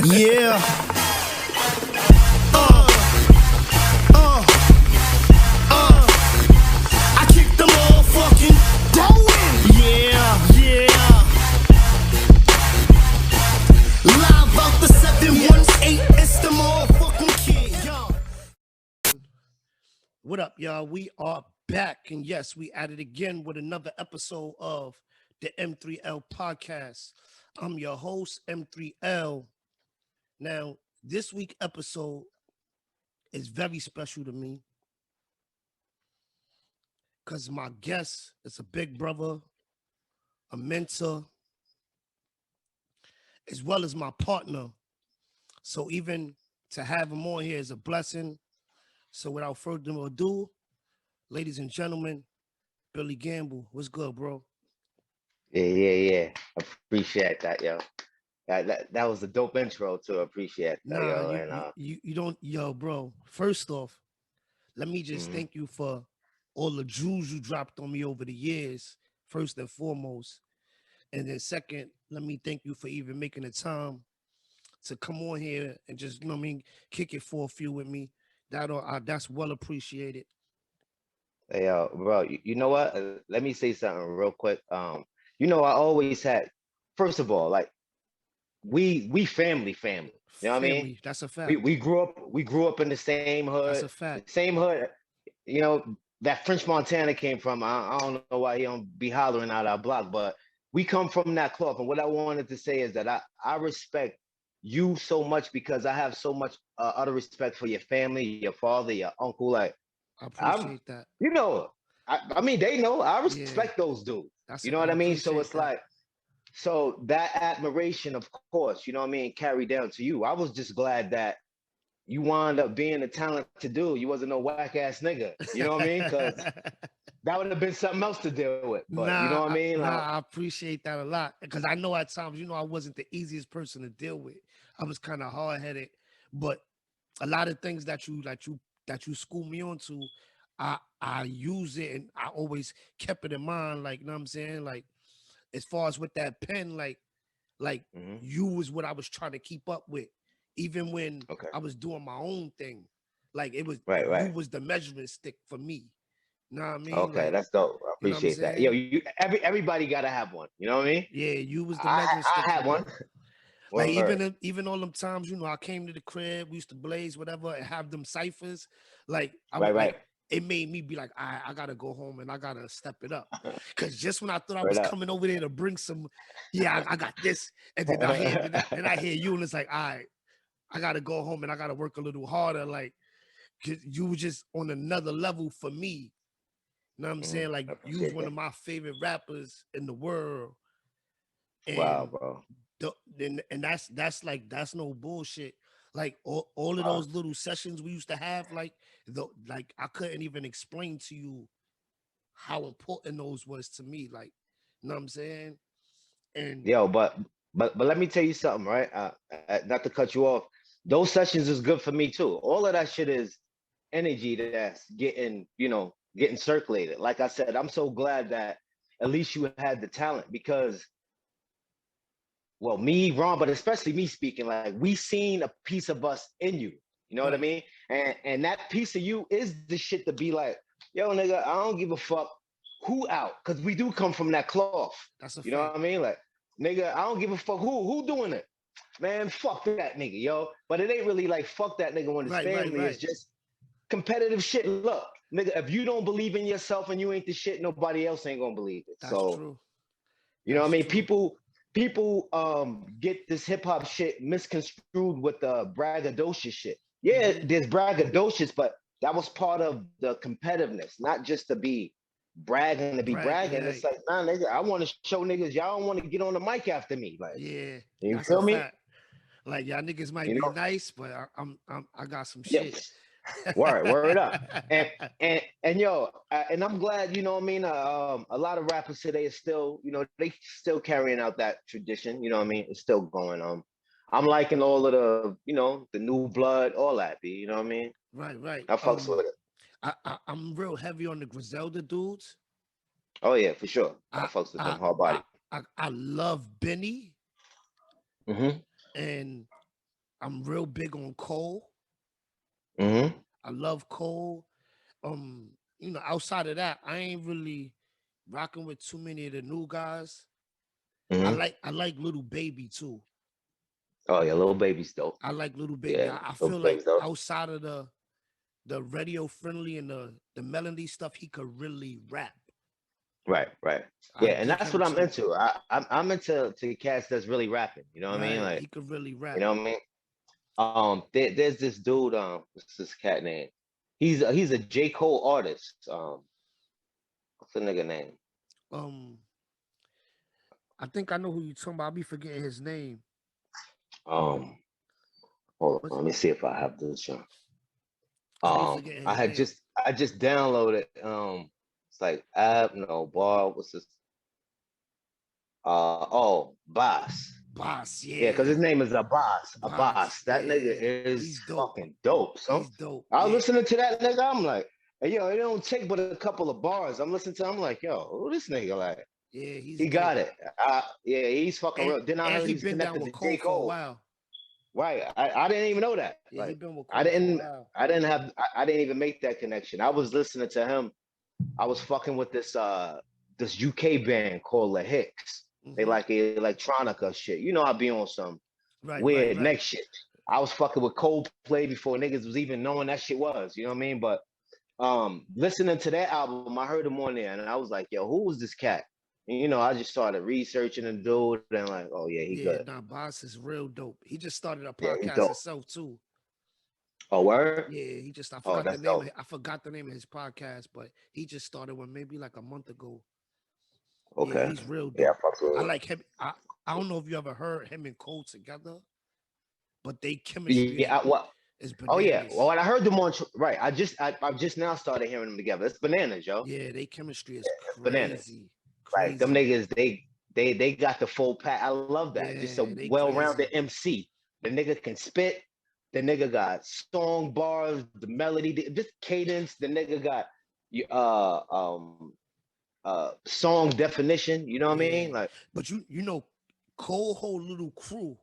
Yeah. I kick them all fucking going. Yeah. Live out the 718. It's the motherfucking kid, y'all. What up, y'all? We are back, and yes, we at it again with another episode of the M3L podcast. I'm your host, M3L. Now, this week episode is very special to me because my guest is a big brother, a mentor, as well as my partner. So even to have him on here is a blessing. So without further ado, ladies and gentlemen, Billy Gamble. What's good, bro? Yeah. Appreciate that, yo. That was a dope intro too. Appreciate that, Nah, yo. you And you you, you don't, yo, bro. First off, let me just mhm. thank you for all the jewels you dropped on me over the years, first and foremost. And then second, let me thank you for even making the time to come on here and just, kick it for a few with me. That's well appreciated. Hey, yo, bro. You know what? Let me say something real quick. I always had. First of all, like we family. You know what I mean? Family, that's a We fact. we grew up we grew up in the same That's hood, a the fact. same hood. You know that French Montana came from. I don't know why he don't be hollering out our block, but we come from that cloth. And what I wanted to say is that I respect you so much because I have so much other respect for your family, your father, your uncle. Like I I'm, appreciate that. you know, I mean they know I Yeah, respect those dudes. You know what I I mean? So appreciate it's that. like so that admiration, of course, you know what I mean, carried down to you. I was just glad that you wound up being a talented dude. You wasn't no whack ass nigga. You know what I mean? Because that would have been something else to deal with. But you know what I mean? I appreciate that a lot because I know at times, I wasn't the easiest person to deal with. I was kind of hard headed, but a lot of things that you school me onto, I use it and I always kept it in mind. Like, you know what I'm saying? Like, as far as with that pen, like mhm. you was what I was trying to keep up with, even when Okay. I was doing my own thing. Like you Right. was the measurement stick for me. Know what I mean? Okay, Like, that's dope. I you know what I'm appreciate that. Yo, saying? everybody gotta have one. You know what I mean? Yeah, you was the I measuring stick I for had me. one. Like Word. even all them times, I came to the crib, we used to blaze whatever and have them ciphers. Like I would Right. like it made me be like, I gotta go home and I gotta step it up. Cause just when I thought I Word was up. coming over there to bring some, yeah, I got this, and then I hear you, and it's like, all right, I gotta go home and I gotta work a little harder. Like, 'cause you were just on another level for me. You know what I'm Mhm. saying? Like I you was appreciate one of that. my favorite rappers in the world, Wow, and bro. that's no bullshit. Like all of Wow. those little sessions we used to have, like I couldn't even explain to you how important those was to me. Like, you know what I'm saying? And Yo, but let me tell you something, right? Not to cut you off. Those sessions is good for me too. All of that shit is energy that's getting circulated. Like I said, I'm so glad that at least you had the talent because, well, me, Ron, but especially me speaking, like we seen a piece of us in you. You know what I right, mean? And that piece of you is the shit to be like, yo, nigga, I don't give a fuck who out, because we do come from that cloth. that's a You know what fact. I mean? Like, nigga, I don't give a fuck who doing it. Man, fuck that nigga, yo. But it ain't really like fuck that nigga when it's family. It's Right. just competitive shit. Look, nigga, if you don't believe in yourself and you ain't the shit, nobody else ain't gonna believe it. That's So, true. you know what I That's mean? true. People get this hip hop shit misconstrued with the braggadocious shit. Yeah, Hmm. there's braggadocious, but that was part of the competitiveness, not just to be bragging to be Brag, bragging. It's right. like, nah, nigga, I want to show niggas y'all don't want to get on the mic after me. Like, Yeah, you that's a feel me? fact. Like y'all niggas might You be know? nice, but I got some Yeah. shit. Word up. And yo, and I'm glad, you know what I mean? A lot of rappers today is still, they still carrying out that tradition, you know what I mean? It's still going. I'm liking all of the, the new blood, all that, B, you know what I mean? Right. I fucks with it. I'm real heavy on the Griselda dudes. Oh yeah, for sure. I I fucks with them I hard I body. I love Benny. Hmm. and I'm real big on Cole. Mm-hmm. I love Cole. Outside of that, I ain't really rocking with too many of the new guys. I Mm-hmm. like I like Little Baby too. Oh yeah, Little Baby's dope. I like Little Baby. Yeah, I Little feel like Baby's dope. outside of the radio friendly and the melody stuff, he could really rap. Right, right. I Yeah, and give that's him what I'm to into. I'm into cats that's really rapping. You know what I mean? right. Like, He could really you rap. know what I mean? There's this dude. What's this cat name? He's a J. Cole artist. What's the nigga name? Um, I think I know who you talking about. I'll be forgetting his name. Um, Hold on, What's let me see if I have this. I'll be forgetting his name. I just downloaded. It's like app no bar. What's this? Boss. Boss, Yeah, because yeah. his name is Abbas. Boss, Abbas. That nigga yeah. is He's dope. fucking dope. So He's dope. I was Yeah. listening to that nigga. I'm like, hey, yo, it don't take but a couple of bars. I'm listening to. I'm like, yo, who this nigga like? Yeah, he's He dope. got it. Yeah, he's fucking And real. Then I and heard he he's been down connected with to J Cole for a Cole. while. Right. I didn't even know that. Yeah, he Like been with I Cole for a didn't while. I didn't have I didn't even make that connection. I was listening to him. I was fucking with this UK band called La Hicks. They Hmm. like electronica shit. You know I be on some Right, right, weird right. next shit. I was fucking with Coldplay before niggas was even knowing that shit was. You know what I mean? But listening to that album, I heard him on there and I was like, yo, who was this cat? And, I just started researching the dude and like, oh yeah, he Yeah, good. nah, Boss is real dope. He just started a Yeah, he podcast dope. himself too. Oh, word? Yeah, he just I Oh, forgot the that's name dope. of I forgot the name of his podcast, but he just started one maybe like a month ago. Yeah, Okay. he's real Yeah, dope. fuck with I it. like him. I don't know if you ever heard him and Cole together, but they chemistry Yeah, what? is Oh yeah. Well, bananas. when I heard them on right, I just now started hearing them together. It's bananas, yo. Yeah, they chemistry is It's bananas. crazy, Like them crazy. niggas, they got the full pack. I love that. Just a Yeah, they well-rounded crazy. MC. The nigga can spit. The nigga got song bars, the melody, just cadence. The nigga got song definition. You know what I mean? Yeah, Like, but Cole whole little crew,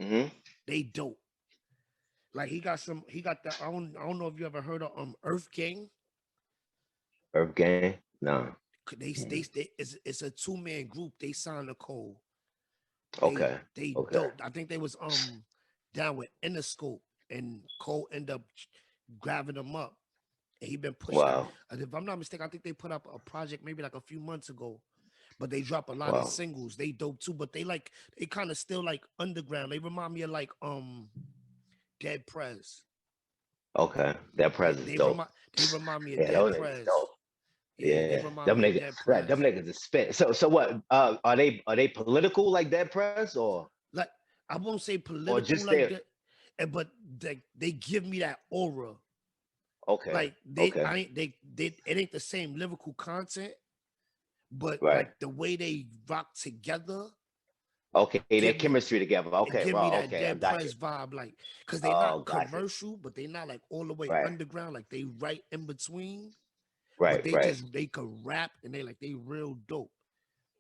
mm-hmm. they dope. Like he got that. I don't know if you ever heard of Earth Gang. Earth Gang. No. It's a 2-man group. They signed a Cole. They Okay. they Okay. dope. I think they was down with Interscope and Cole ended up grabbing them up. And he been pushing out. Wow. If I'm not mistaken, I think they put up a project maybe like a few months ago. But they drop a lot of Wow. singles. They dope too. But they kind of still like underground. They remind me of like Dead Prez. Okay. That Yeah, presence dope. they remind me of Yeah, Dead those niggas Prez. dope. Yeah, they Yeah, remind them me of niggas, Dead right, them Prez. niggas is spit. So what? Are they political like that press Like I won't say or political just like there? that, but they give me that aura. Okay, Like okay, it ain't the same lyrical content, but right. like the way they rock together Okay, their give me chemistry together. it Okay, give me well, that okay, I Dead got you. Prez vibe, like because they not Oh, got you. commercial, but they not like all the way Right, underground, like they right in between, but right, they right. just they could rap and they real dope.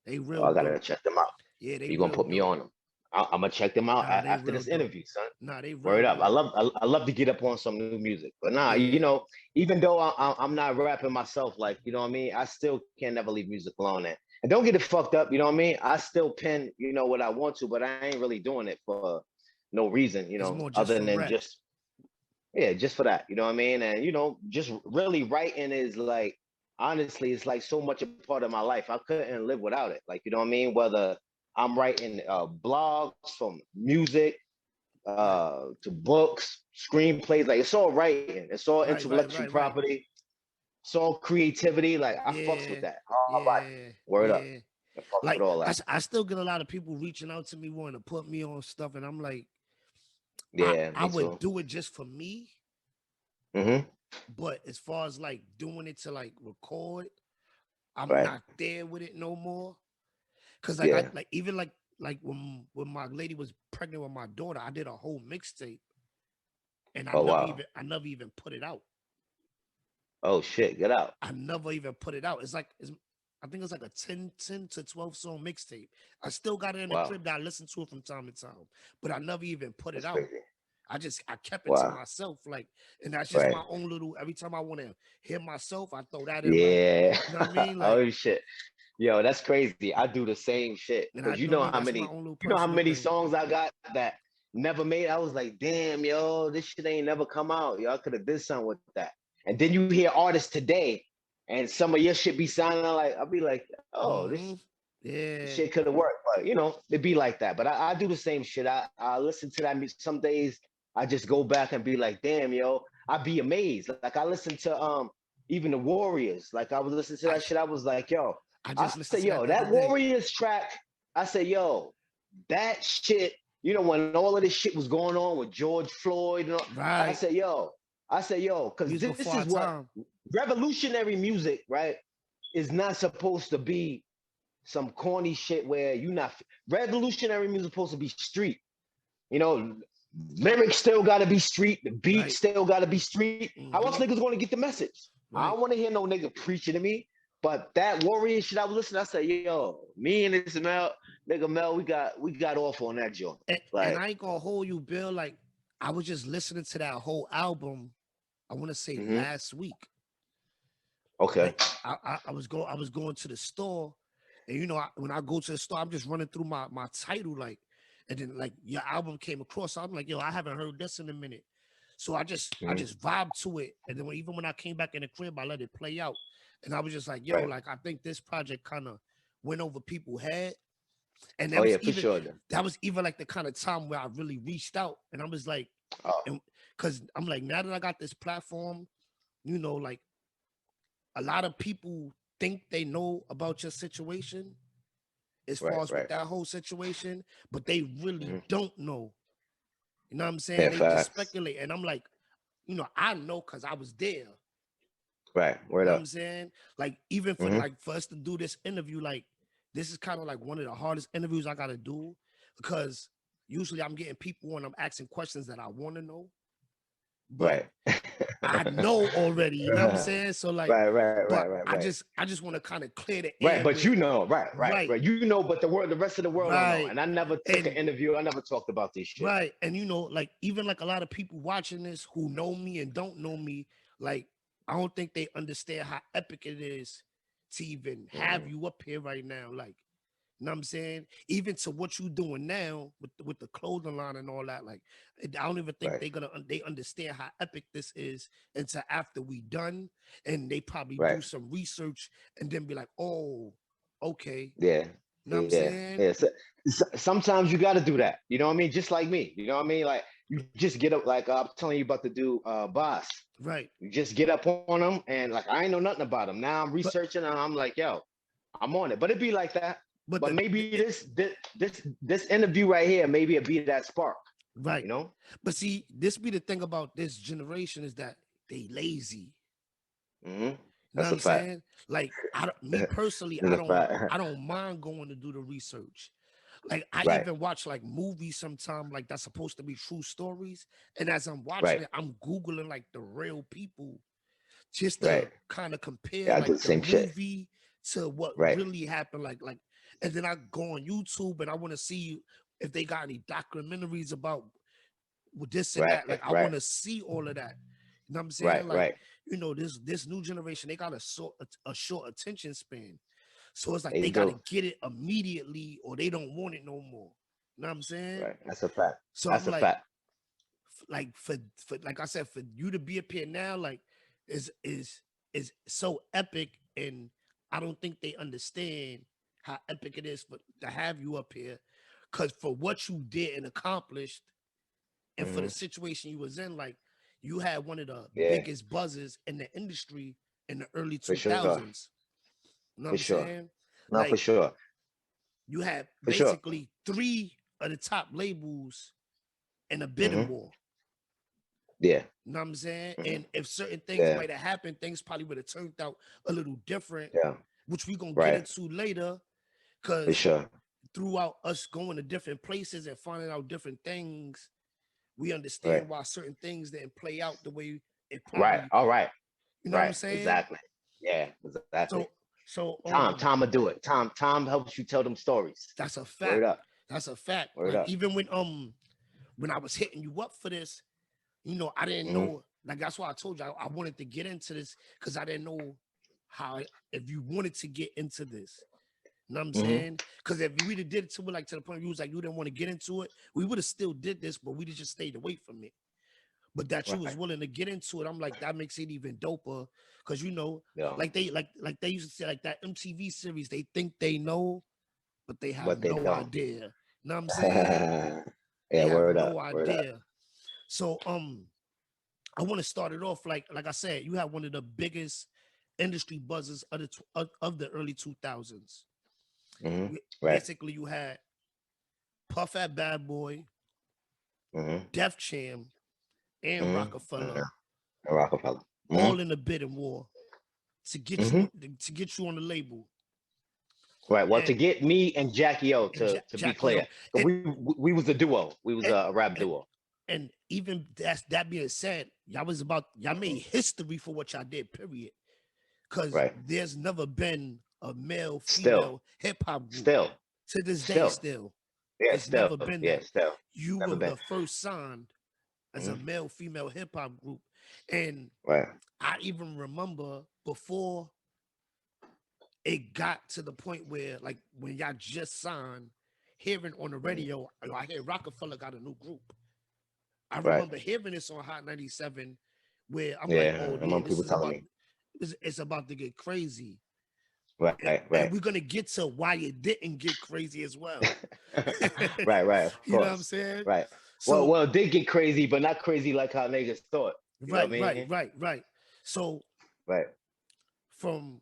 They Oh, real I gotta dope. check them out. Yeah, they You gonna real put me dope. on them? I'm gonna check them out Nah, they after real this dope. interview, son. Nah, they Word real up. dope. I love to get up on some new music, but nah, Yeah, even though I'm not rapping myself, like you know what I mean, I still can never leave music alone. And don't get it fucked up, you know what I mean. I still pen, what I want to, but I ain't really doing it for no reason, it's more just other for than rap. just yeah, just for that, you know what I mean. And just really writing is like honestly, it's like so much a part of my life. I couldn't live without it, like you know what I mean. Whether I'm writing blogs from music Right, to books, screenplays. Like it's all writing. It's all right, right, intellectual right, right. property. It's all creativity. Like I fucks with Yeah, that. Hard body. yeah, Word up. yeah. I fucks with Like all that. I still get a lot of people reaching out to me wanting to put me on stuff, and I'm like, Yeah, I me would too. do it just for me, Mm-hmm. but as far as like doing it to like record, I'm Right. not there with it no more. Cause like I Yeah. like even like when my lady was pregnant with my daughter, I did a whole mixtape, and Oh wow. I never even put it out. Oh shit. Get out. I never even put it out. It's like I think it's like a 10 to 12 song mixtape. I still got it in the Wow, crib that I listen to it from time to time, but I never even put it that's out. crazy. I kept it to Wow, myself, like, and that's just right. my own little. Every time I want to hear myself, I throw that in, like, Yeah. you know what I mean, like, Oh shit. Yo, that's crazy. I do the same shit. and Cause I you throw know it. how That's my many, own little you know how personal many thing. songs I got that never made. I was like, damn, yo, this shit ain't never come out. Y'all could have did something with that. And then you hear artists today, and some of your shit be sounding like, I'll be like, oh, this Yeah, shit could have worked. But you know, it be like that. But I do the same shit. I listen to that music. Some days I just go back and be like, damn, yo, I be amazed. Like I listen to even the Warriors. Like I was listening to I that shit. I was like, yo, I I just listened said, to that yo, the other that day. Warriors track. I said, yo, that shit. You know, when all of this shit was going on with George Floyd, and all, I Right, said, yo, he because was this before our is what time. revolutionary music, right, is not supposed to be some corny shit where you not revolutionary music supposed to be street. You know, lyrics still gotta be street, the beat Right. still gotta be street. How else Hmm. niggas gonna get the message? I Right. don't wanna hear no nigga preaching to me. But that warrior shit I was listening, I said, yo, me and this nigga Mel, we got off on that joint. And Like, I ain't gonna hold you, Bill. Like, I was just listening to that whole album. I want to say mm-hmm, last week. okay, Like, I was going to the store, and you know, when I go to the store, I'm just running through my title, like, and then like your album came across. So I'm like, yo, I haven't heard this in a minute. So I mm-hmm, just vibed to it, and then even when I came back in the crib, I let it play out, and I was just like, yo, right. like I think this project kind of went over people's head, and Oh yeah, for sure then. that was even like the kind of time where I really reached out, and I was like, Oh, and because I'm like, now that I got this platform, you know, like a lot of people think they know about your situation as right, far as with right. that whole situation, but they really Mm-hmm. don't know. You know what I'm saying? Yeah, They just facts. speculate. And I'm like, you know, I know because I was there. Right, You word know what up. I'm saying? Like, even Mm-hmm. for us to do this interview, like, this is kind of like one of the hardest interviews I gotta do because usually I'm getting people and I'm asking questions that I want to know, but Right. I know already, you know what I'm saying? So like, Right, right, but right, right, right. I just want to kind of clear the Right, air but with you know, right, right, right, right. You know, but the rest of the world don't know. right. And I never took an And interview. I never talked about this shit. right. And you know, like even like a lot of people watching this who know me and don't know me, like I don't think they understand how epic it is to even have Mm, you up here right now. Like, you know what I'm saying? Even to what you doing now with the clothing line and all that, like I don't even think right, they understand how epic this is until after we done, and they probably right. do some research and then be like, oh, okay. Yeah, You know what I'm yeah, saying? yeah. Sometimes you got to do that. You know what I mean? Just like me. You know what I mean? Like you just get up. Like I'm telling you about the dude, Boss. Right. You just get up on him, and like I ain't know nothing about him. Now I'm But researching, and I'm like, yo, I'm on it. But it be like that. but But maybe this interview right here, maybe it be that spark. right. You know? But see, this be the thing about this generation is that they lazy. Hmm. You know what That's a I'm fact. saying? Like me personally, That's a fact. I don't mind going to do the research. Like I Right, even watch like movies sometime like that's supposed to be true stories. And as I'm watching right, it, I'm Googling like the real people just right. to kind of compare Yeah, I do like the the same shit. movie to what Right, really happened. Like and then I go on YouTube and I want to see if they got any documentaries about with this and right, that. Like I right, want to see all of that. You know what I'm right, saying? Like, right. you know, this new generation, they got a short attention span. So it's like They they gotta do. get it immediately or they don't want it no more. You know what I'm saying? Right. That's a fact. So That's I'm a like, fact. like for like I said, for you to be up here now, like is so epic, and I don't think they understand how epic it is for to have you up here. Cause for what you did and accomplished, and for Hmm. the situation you was in, like you had one of the Yeah, biggest buzzes in the industry in the early for sure. 2000s. You know what For I'm sure. saying? No, for Like sure. you had For sure. basically three of the top labels in a bidding Hmm. war. Yeah. You know what I'm saying? Hmm. And if certain things Yeah. might have happened, things probably would have turned out a little different, Yeah. which we gonna get Right. into later. For Cause sure. throughout us going to different places and finding out different things, we Right. understand why certain things didn't play out the way it Right. probably, All right. you know what I'm Right. saying? Exactly. Yeah. Exactly. So So Tom will do it. Tom helps you tell them stories. that's a fact. Word up. That's a fact. Word Like up. even when I was hitting you up for this, you know, I didn't Mm-hmm. know. Like that's why I told you I wanted to get into this because I didn't know how if you wanted to get into this. You know what I'm Mm-hmm. saying? Because if we'd have did it to it like to the point where you was like you didn't want to get into it, we would have still did this, but we'd have just stayed away from it. But that you was Right. willing to get into it, I'm like that makes it even doper. Because you know, Yeah. like they used to say like that MTV series, they think they know, but they have But they no don't. idea. You know what I'm saying? Yeah. They have Word up. no Word up. idea. So I want to start it off like I said, you have one of the biggest industry buzzers of the early 2000s. Mm-hmm. Right. Basically, you had Puff at Bad Boy, Mm-hmm. Def Jam, and Mm-hmm. Rocafella, Rockefeller. Mm-hmm. all in a bidding war Mm-hmm. to get you on the label. Right. Well, to And get me and Jackie O to be Jackie O, clear, 'cause we was a duo. We was and, a rap and duo. and even that being said, y'all made history for what y'all did. Period. Because Right. there's never been a male Still. female hip hop group Still. to this day. Still. Still, Yeah. it's Still. never been Yeah. that. Still. You Never were been. the first signed as a Mm-hmm. male female hip hop group, and Right. I even remember before it got to the point where like when y'all just signed, hearing on the Mm-hmm. radio, I hear Rockefeller got a new group. I Right. remember hearing this on Hot 97 where I'm like, Yeah. oh I yeah, remember this people is telling about me. it's about to get crazy. Right. And Right. we're gonna get to why it didn't get crazy as well. Right. Right. Of You know what I'm course. saying? Right. So Well, it did get crazy, but not crazy like how niggas thought. You know what I mean? right. So Right. from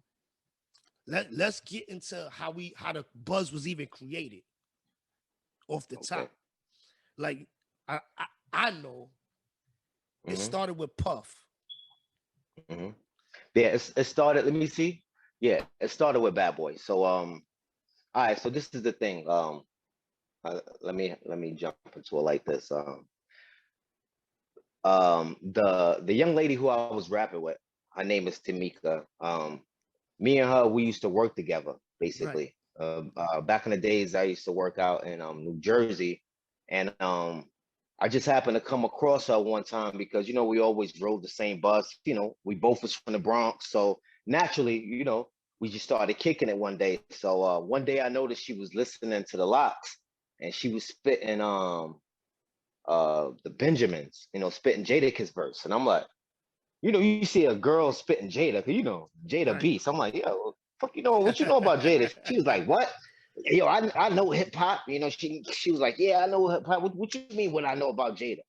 let's get into how the buzz was even created off the Okay. top. Like I know it Mm-hmm. started with Puff. Mm-hmm. Yeah. It started. Let me see. Yeah. It started with Bad Boy. So All right. So this is the thing. Let me jump into it like this. The young lady who I was rapping with, her name is Tamika. Me and her, we used to work together Right. basically. Back in the days, I used to work out in New Jersey, and I just happened to come across her one time because we always rode the same bus. We both was from the Bronx, so naturally, we just started kicking it one day. So one day I noticed she was listening to the Locks, and she was spitting the Benjamins, spitting Jadakiss verse, and I'm like, you see a girl spitting Jada, 'cause Jada Right. beats. I'm like, yo, fuck, what you know about Jada? She was like, what? Yo, I know hip hop. She was like, yeah, I know hip hop. What you mean what I know about Jada?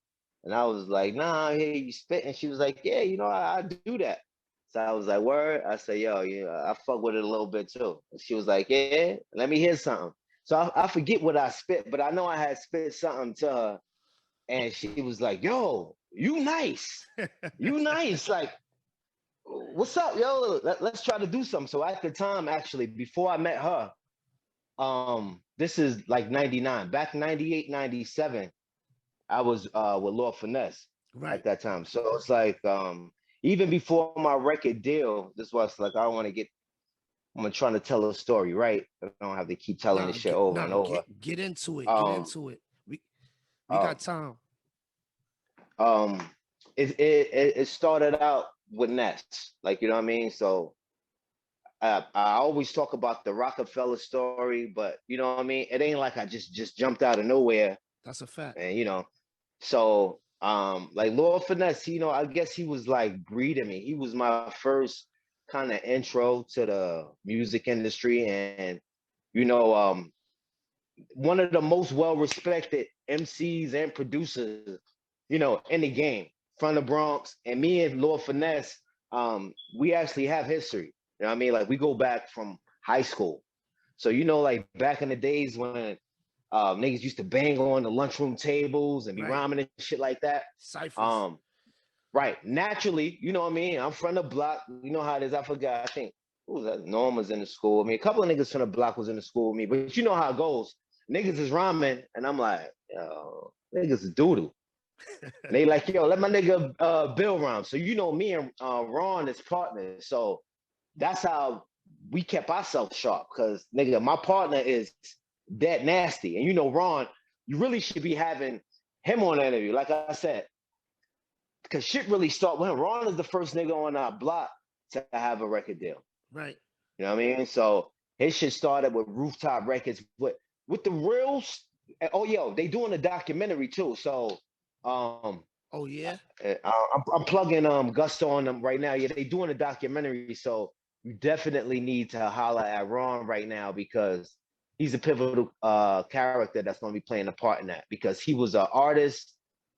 And I was like, nah, I hear you spitting. She was like, yeah, I do that. So I was like, word. I said, yo, I fuck with it a little bit too. And she was like, yeah, let me hear something. So I forget what I spit, but I know I had spit something to her, and she was like, yo, you nice. You nice. Like, what's up, yo? Let's try to do something. So at the time, actually, before I met her, this is like 99. Back 98, 97, I was with Lord Finesse Right. at that time. So it's like even before my record deal, this was like I don't want to get I'm trying to tell a story, right? I don't have to keep telling this shit over and over. Get into it. Get Um into it. We um got time. um it started out with Ness. Like, you know what I mean? So I always talk about the Rockefeller story, but you know what I mean? It ain't like I just jumped out of nowhere That's a fact. and so like Lord Finesse, I guess he was like breeding me. He was my first kind of intro to the music industry, and you know um one of the most well-respected MCs and producers, in the game from the Bronx. And me and Lord Finesse, we actually have history. You know what I mean? Like we go back from high school. So like back in the days when niggas used to bang on the lunchroom tables and be Right. rhyming and shit like that. Ciphers. Um, right. Naturally, you know what I mean? I'm from the block. You know how it is. I forgot. I think who was that? Norm was in the school. I mean, a couple of niggas from the block was in the school with me, but you know how it goes. Niggas is rhyming, and I'm like, yo, niggas is doodle. And they like, yo, let my nigga Bill rhyme. So me and Ron is partners. So that's how we kept ourselves sharp because nigga, my partner is that nasty. And you know, Ron, you really should be having him on the interview. Like I said, because shit really start with him. Ron is the first nigga on our block to have a record deal. Right. You know what I mean? So his shit started with Rooftop Records, with the real. Oh, yo, they doing a documentary too. So, Oh yeah. I'm plugging Gusto on them right now. Yeah, they doing a documentary. So you definitely need to holler at Ron right now because he's a pivotal character that's going to be playing a part in that because he was an artist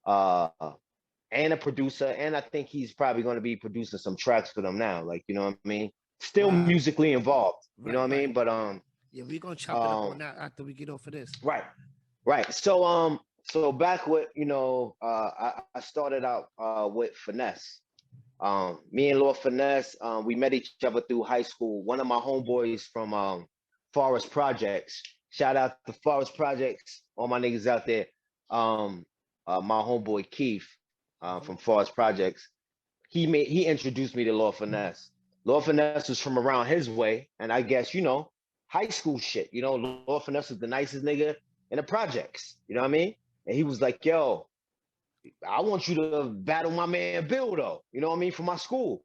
uh, and a producer, and I think he's probably going to be producing some tracks for them now. Like, you know what I mean? Still Wow. musically involved. You know Right. what I Right. mean? But Yeah, we're gonna chop it up on that after we get off of this. right, right. So back with I started out with Finesse. Me and Lord Finesse, we met each other through high school. One of my homeboys from Forest Projects. Shout out to Forest Projects, all my niggas out there. My homeboy Keith from Forest Projects. He introduced me to Lord Finesse. Lord Finesse was from around his way, and I guess high school shit. Lord Finesse was the nicest nigga in the projects. You know what I mean? And he was like, "Yo, I want you to battle my man Bill, though. You know what I mean, for my school."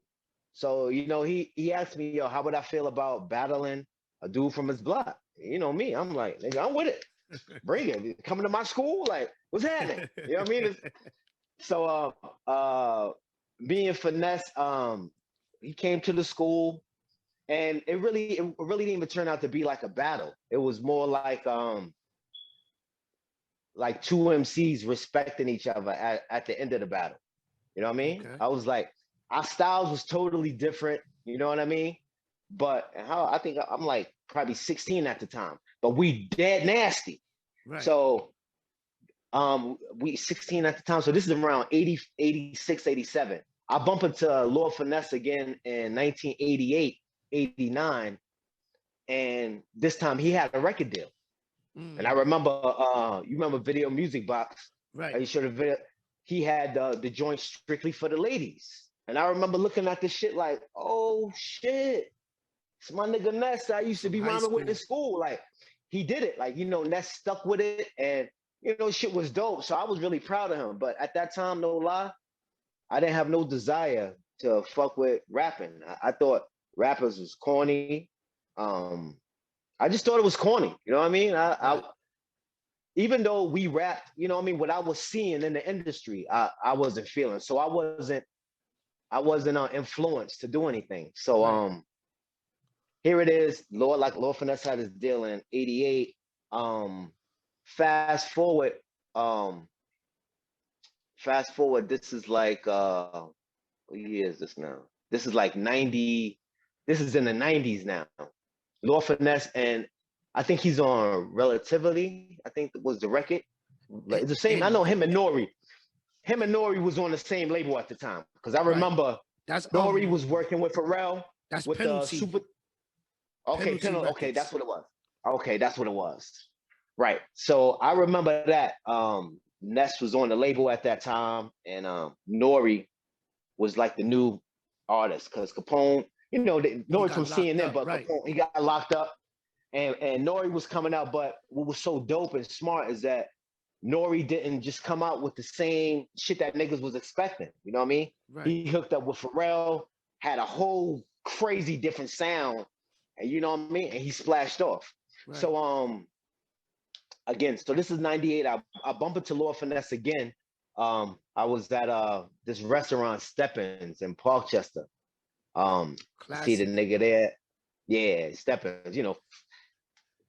So he asked me, "Yo, how would I feel about battling a dude from his block?" You know me, I'm like, "Nigga, I'm with it. Bring it. Coming to my school, like, what's happening?" You know what I mean? So me and Finesse, he came to the school, and it really didn't even turn out to be like a battle. It was more like two MCs respecting each other at the end of the battle. You know what I mean? Okay. I was like, our styles was totally different. You know what I mean? But how I think I'm like probably 16 at the time, but we dead nasty. Right. So we 16 at the time. So this is around 80, 86, 87. I bump into Lord Finesse again in 1988, 89. And this time he had a record deal. And I remember, you remember Video Music Box? Right. You showed the video. He had the joint strictly for the ladies. And I remember looking at this shit like, oh shit, it's my nigga Ness I used to From be high rhyming with in school. school. Like, he did it. Like, Ness stuck with it, and shit was dope. So I was really proud of him. But at that time, no lie, I didn't have no desire to fuck with rapping. I thought rappers was corny. I just thought it was corny. You know what I mean? Right. Even though we rapped, you know what I mean, what I was seeing in the industry, I wasn't feeling. So I wasn't influenced to do anything. So Right. here it is. Lord Finesse had his deal in 88. Fast forward, this is like what year is this now? This is like 90, this is in the 90s now. Lord Finesse, and I think he's on Relativity, I think was the record. It's the same. I know him and Nori. Him and Nori was on the same label at the time. Because I Right. remember That's Nori was working with Pharrell that's with the penalty. super. Okay, Penalty okay, records. that's what it was. Okay, that's what it was. Right. So I remember that Ness was on the label at that time, and Nori was like the new artist because Capone, He Nori got from locked CNN, up. but Right. Capone, he got locked up, and Nori was coming out. But what was so dope and smart is that Nori didn't just come out with the same shit that niggas was expecting. You know what I mean? Right. He hooked up with Pharrell, had a whole crazy different sound, and you know what I mean? And he splashed off. Right. So again, so this is 98. I bump into Lord Finesse again. I was at this restaurant Steppins in Parkchester. I see the Classic. nigga there. Yeah, Steppins,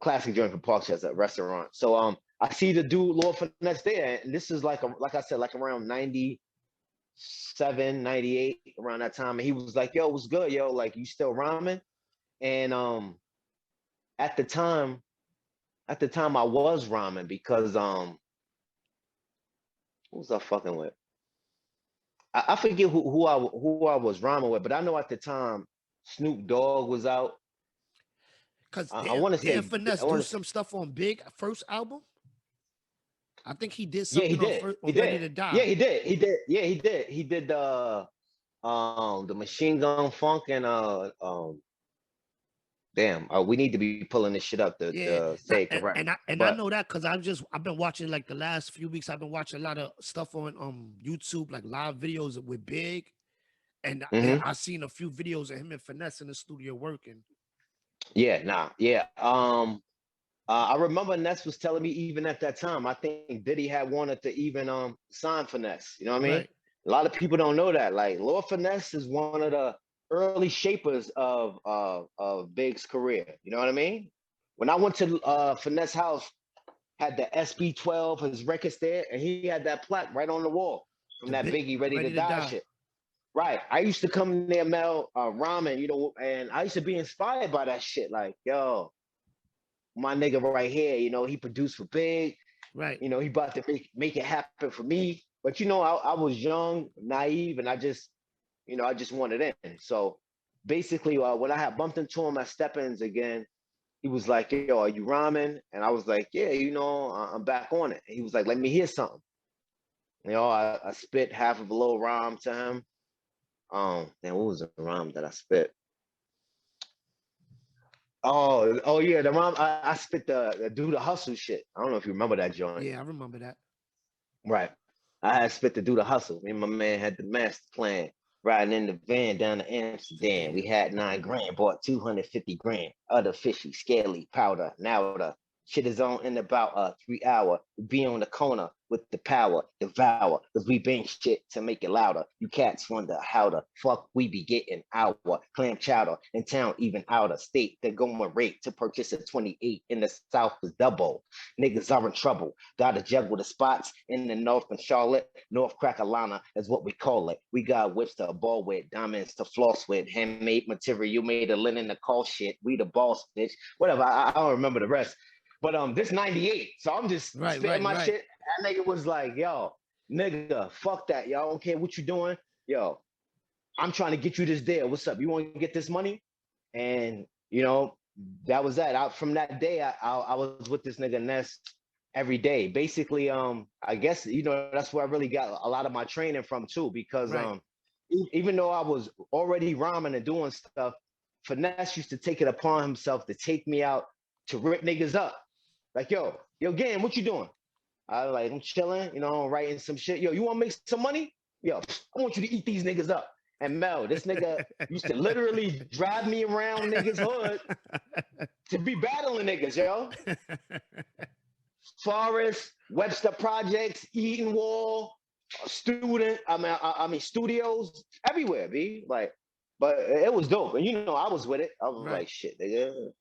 classic joint from Parkchester restaurant. So I see the dude Lord Finesse there, and this is like I said, like around 97, 98, around that time. And he was like, "Yo, what's good, yo? Like, you still rhyming?" And at the time, I was rhyming because who was I fucking with? I forget who I was rhyming with, but I know at the time Snoop Dogg was out. Cause I Dan, want to Dan say Finesse do some stuff on Big first album. I think he did yeah, he something on did. first He on Ready did. to Yeah, Die. he did. He did. Yeah, he did. He did the Machine Gun Funk and damn, we need to be pulling this shit up Yeah, to say it and, correct. I But know that because I've been watching like the last few weeks. I've been watching a lot of stuff on YouTube, like live videos with Big, and mhm. I seen a few videos of him and Finesse in the studio working. Yeah, nah, yeah. I remember Ness was telling me even at that time, I think Diddy had wanted to even sign Finesse. You know what I mean? Right. A lot of people don't know that. Like Lord Finesse is one of the early shapers of Big's career. You know what I mean? When I went to Finesse house, had the SB12, his records there, and he had that plaque right on the wall from The that big Biggie Ready to ready to Die die. shit. Right. I used to come there, Mel, ramen, you know, and I used to be inspired by that shit. Like, yo, my nigga right here, you know, he produced for Big, Right. you know, he about to make it happen for me. But you know, I was young, naive, and I just wanted in. So basically, when I had bumped into him at Steppins again, he was like, "Yo, are you rhyming?" And I was like, "Yeah, you know, I'm back on it." And he was like, "Let me hear something." You know, I spit half of a little rhyme to him. And what was the rhyme that I spit? Oh yeah, the rhyme I spit the do the hustle shit. I don't know if you remember that joint. Yeah, I remember that. Right. I had spit to do the hustle. Me and my man had the master plan. Riding in the van down to Amsterdam. We Damn. had 9 grand, bought 250 grand. Other fishy, scaly powder. Now the shit is on in about 3 hour. We be on the corner with the power, devour. Cause we bang shit to make it louder. You cats wonder how the fuck we be getting our clam chowder in town, even out of state. They're going rate to purchase a 28 in the south is double. Niggas are in trouble. Gotta juggle the spots in the north and Charlotte, North Carolina is what we call it. We got whips to ball with, diamonds to floss with, handmade material. You made a linen to call shit. We the boss, bitch. Whatever. I don't remember the rest. But this 98. So I'm just Right. spitting Right. my Right. shit. That nigga was like, yo, nigga, fuck that. Y'all don't care what you doing. Yo, I'm trying to get you this deal. What's up? You want to get this money? And you know, that was that. From that day, I was with this nigga Ness every day. Basically, I guess you know that's where I really got a lot of my training from too, because Right. even though I was already rhyming and doing stuff, Finesse used to take it upon himself to take me out to rip niggas up. Like, yo, Gan, what you doing? I'm chilling, you know, writing some shit. Yo, you want to make some money? Yo, I want you to eat these niggas up. And Mel, this nigga used to literally drive me around niggas' hood to be battling niggas, yo. Forest, Webster Projects, Eaton Wall, student. I mean, studios everywhere, b. Like, but it was dope, and you know, I was with it. I was Right. like, shit, nigga,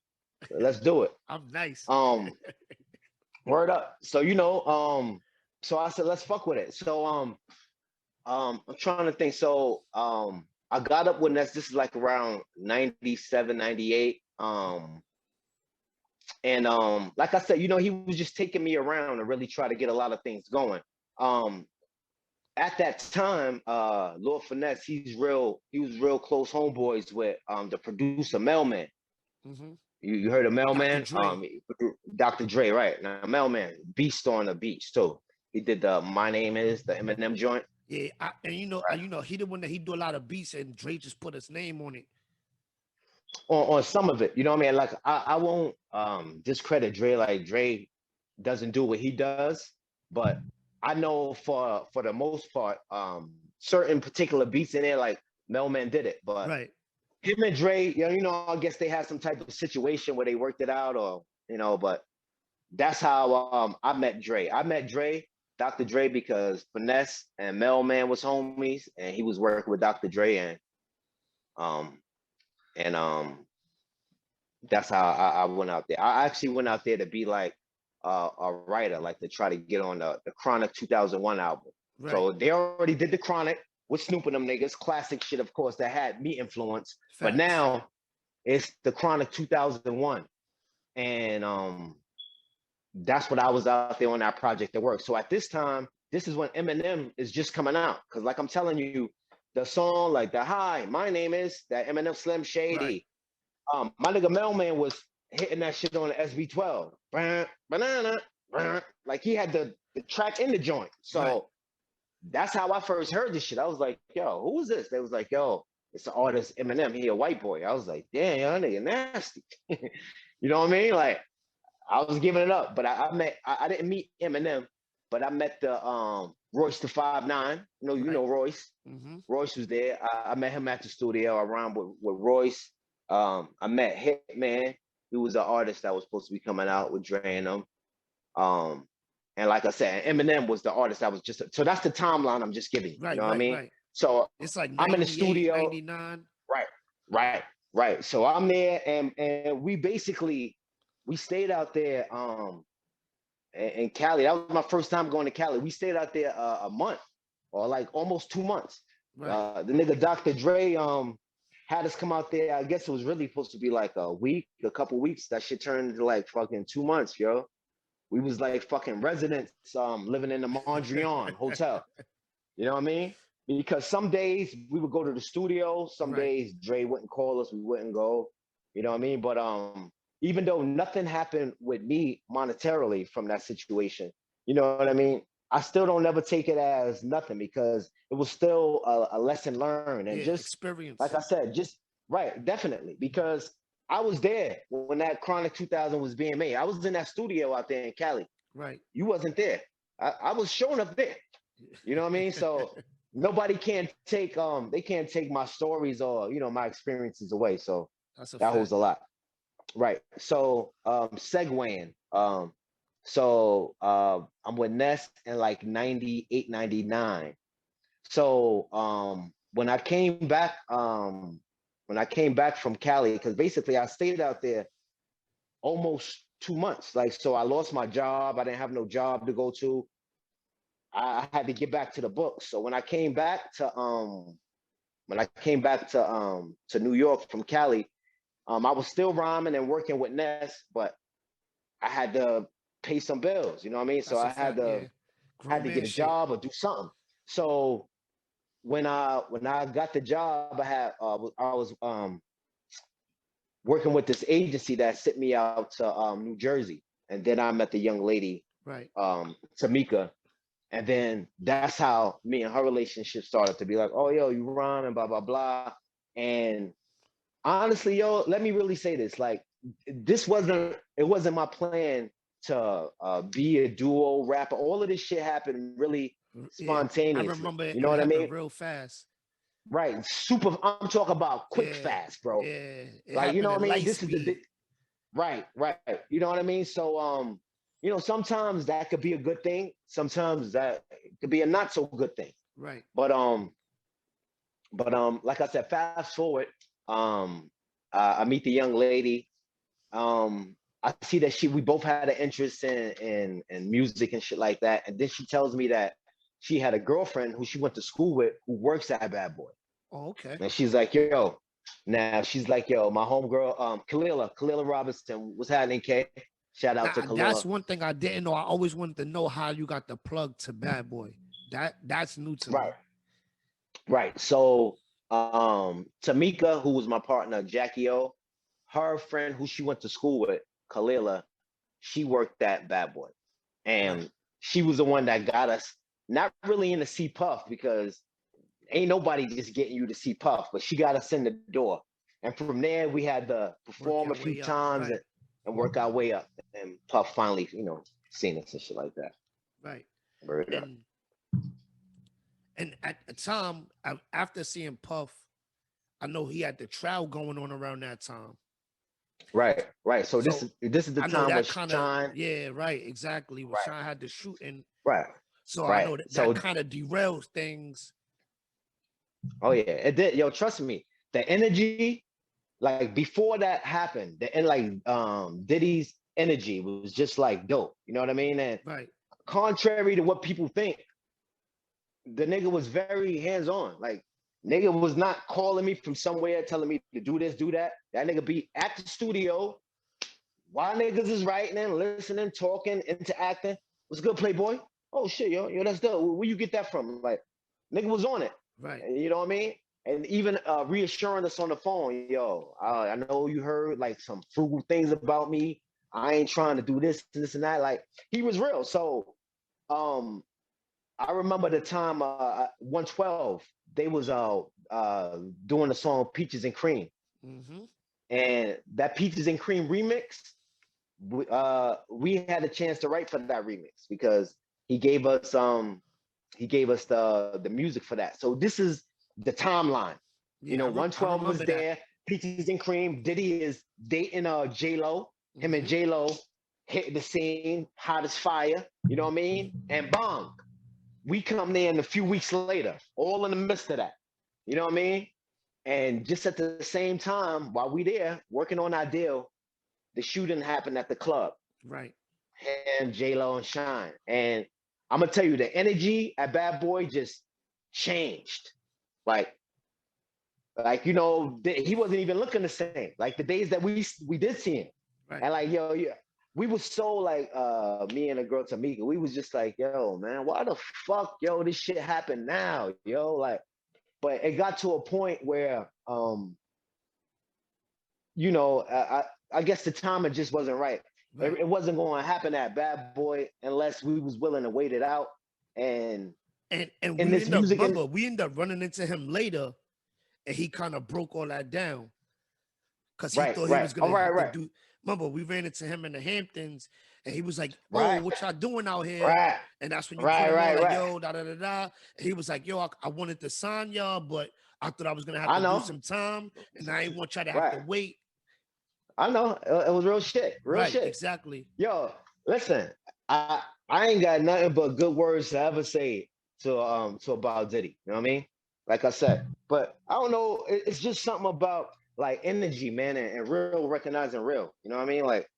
let's do it. I'm nice. Um, word up. So you know, so I said, let's fuck with it. So I'm trying to think. So I got up when this is like around 97, 98. And like I said, you know, he was just taking me around to really try to get a lot of things going. Um, at that time, Lord Finesse, he was real close homeboys with the producer Mailman. Mm-hmm. You heard of Dr. Mailman? Dre. Dr. Dre, right. Now Mailman, beast on the beach too. He did the My Name Is, the Eminem joint. Yeah, and Right. he the one that he do a lot of beats, and Dre just put his name on it. On some of it, you know what I mean? Like I won't discredit Dre, like Dre doesn't do what he does, but I know for the most part, certain particular beats in there, like Melman did it. But Right. him and Dre, you know, I guess they had some type of situation where they worked it out, or you know, but that's how I met Dre. I met Dre, Dr. Dre, because Finesse and Melman was homies, and he was working with Dr. Dre, um and that's how I went out there. I actually went out there to be like a writer, like to try to get on the Chronic 2001 album. Right. So they already did the Chronic with Snoop and them niggas, classic shit, of course, that had me influence. But Facts. now it's the Chronic 2001, and that's what I was out there on that project to work. So at this time, this is when Eminem is just coming out, because like I'm telling you, the song like the Hi, my name is that Eminem Slim Right. Shady. My nigga Mailman was hitting that shit on the SB12. Banana, like he had the track in the joint. Right. So that's how I first heard this shit. I was like, yo, who is this? They was like, yo, it's the artist Eminem. He a white boy. I was like, damn, y'all nigga nasty. You know what I mean? Like I was giving it up, but I didn't meet Eminem, but I met the Royce the 5'9". You Right. know Royce. Mm-hmm. Royce was there. I met him at the studio. I rhymed with Royce. I met Hitman. He was an artist that was supposed to be coming out with Dre and them. Um, and like I said, Eminem was the artist that was just so that's the timeline I'm just giving you. You Right, know what I right, mean? right. So It's like I'm in the 98, studio, 99. right, right. So I'm there, and we basically we stayed out there in Cali. That was my first time going to Cali. We stayed out there a month or like almost 2 months. Right. The nigga Dr. Dre had us come out there. I guess it was really supposed to be like a week, a couple weeks. That shit turned into like fucking 2 months, yo. We was like fucking residents living in the Mondrian hotel. You know what I mean? Because some days we would go to the studio, some Right. days Dre wouldn't call us, we wouldn't go. You know what I mean? But even though nothing happened with me monetarily from that situation, you know what I mean? I still don't never take it as nothing because it was still a lesson learned. And Yeah, just like experience. I said, just right, definitely. Because I was there when that Chronic 2000 was being made. I was in that studio out there in Cali. Right. You wasn't there. I was showing up there. You know what I mean? So nobody can take they can't take my stories or my experiences away. So That's a that holds fact. a lot. Right. So segueing. I'm with Ness in like 98, 99. So when I came back from Cali, because basically I stayed out there almost 2 months. Like so I lost my job. I didn't have no job to go to. I had to get back to the books. So when I came back to New York from Cali, I was still rhyming and working with Ness, but I had to pay some bills. You know what I mean? So That's a I fact. Yeah. had Grown to man get a shit. job or do something. So when I got the job, I was working with this agency that sent me out to New Jersey, and then I met the young lady Right. Tamika. And then that's how me and her relationship started to be like, oh, yo, you rhyme and blah, blah, blah. And honestly, yo, let me really say this. Like, it wasn't my plan to be a duo rapper. All of this shit happened really Yeah. I spontaneously. remember You it know what I happened mean? real fast. Right. Super, I'm talking about quick Yeah. fast, bro. Yeah. It Like, you happened know at what I mean? light This is speed. right. You know what I mean? So, sometimes that could be a good thing. Sometimes that could be a not so good thing. Right. But like I said, fast forward, I meet the young lady. I see that we both had an interest in music and shit like that. And then she tells me that she had a girlfriend who she went to school with who works at Bad Boy. Oh, okay. And she's like, yo, my homegirl, Kalila Robinson, what's happening, K? Shout out to Now that's Kalila. one thing I didn't know. I always wanted to know how you got the plug to Bad Boy. That's new to Right, me. right. So Tamika, who was my partner, Jackie O, her friend who she went to school with, Kalila, she worked at Bad Boy. Right. And she was the one that got us not really into C Puff because ain't nobody just getting you to see Puff, but she got us in the door. And from there, we had to Work perform a your few way up. times Right. and work our way up. And Puff finally, seen us and shit like that. Right. Word up. And at the time, after seeing Puff, I know he had the trial going on around that time. Right. So So this is the I know time where that kind of, Shine. yeah, right, exactly. When Right, Shine had the shooting. right, So I right. know that that So kind of derails things. oh yeah, it did. Yo, trust me, the energy, like before that happened, and like Diddy's energy was just like dope. You know what I mean? And Right. contrary to what people think, the nigga was very hands on. Like nigga was not calling me from somewhere telling me to do this, do that. That nigga be at the studio while niggas is writing and listening, talking, interacting. What's good, Playboy? Oh shit, yo, that's dope. Where you get that from? Like nigga was on it. Right. You know what I mean? And even reassuring us on the phone, yo, I know you heard like some frugal things about me. I ain't trying to do this and that. Like he was real. So um I remember the time 112. they was doing a song Peaches and Cream, Mm-hmm. and that Peaches and Cream remix, we had a chance to write for that remix because he gave us the music for that. So this is the timeline. You Yeah, know, I 112 was remember that. there, Peaches and Cream. Diddy is dating J Lo. Him and Mm-hmm. J Lo hit the scene, hot as fire. You know what I mean? And bang, we come there in a few weeks later, all in the midst of that. You know what I mean? And just at the same time, while we there working on our deal, the shooting happened at the club. Right. Him, J Lo, and Shine. And I'm gonna tell you, the energy at Bad Boy just changed. Like, you know, he wasn't even looking the same. Like the days that we did see him, Right. and like yo, yeah, we was so like me and the girl Tamika, we was just like, yo, man, why the fuck, yo, this shit happened now, yo, like. But it got to a point where, you know, I guess the timing just wasn't right. Right. It wasn't going to happen at Bad Boy unless we was willing to wait it out. And And in we this end up music, and remember we end up running into him later, and he kind of broke all that down because he right, thought he right, was all gonna right, have to right, do. Remember, we ran into him in the Hamptons, and he was like, "Oh, right, what y'all doing out here?" right, And that's when you put right, him on, right, like, right. "Yo, da da da da." And he was like, "Yo, I wanted to sign y'all, but I thought I was gonna have I to do know, some time, and I didn't want y'all to have to right. wait." I know. It was real shit, real Right, shit. exactly. Yo, listen, I ain't got nothing but good words to ever say to about Diddy. You know what I mean? Like I said, but I don't know. It's just something about like energy, man, and real recognizing real. You know what I mean? Like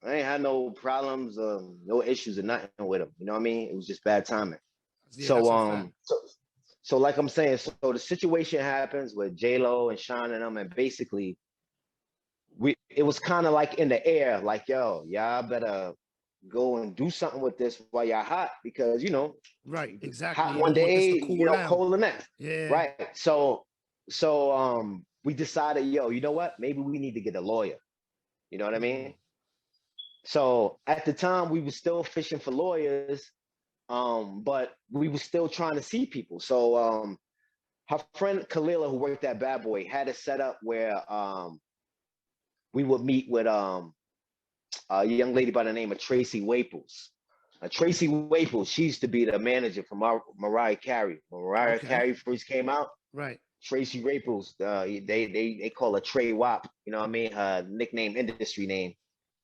I ain't had no problems, no issues or nothing with him. You know what I mean? It was just bad timing. Yeah, So that's a fact. so like I'm saying, so the situation happens with J Lo and Sean and them, and basically we it was kind of like in the air, like yo, y'all better go and do something with this while y'all hot because you know, Right, exactly. hot You one don't want this day, to you cool know, down. cold the next, Yeah. right? So we decided, yo, you know what? Maybe we need to get a lawyer. You know what I Mm, mean? So at the time, we were still fishing for lawyers, but we were still trying to see people. So her friend Kalila, who worked at Bad Boy, had it set up where we would meet with a young lady by the name of Tracy Waples. Tracy Waples, she used to be the manager for Mariah Carey. When Mariah okay. Carey first came out, Right. Tracy Waples, they call her Trey Wap. You know what I mean? Her nickname, industry name.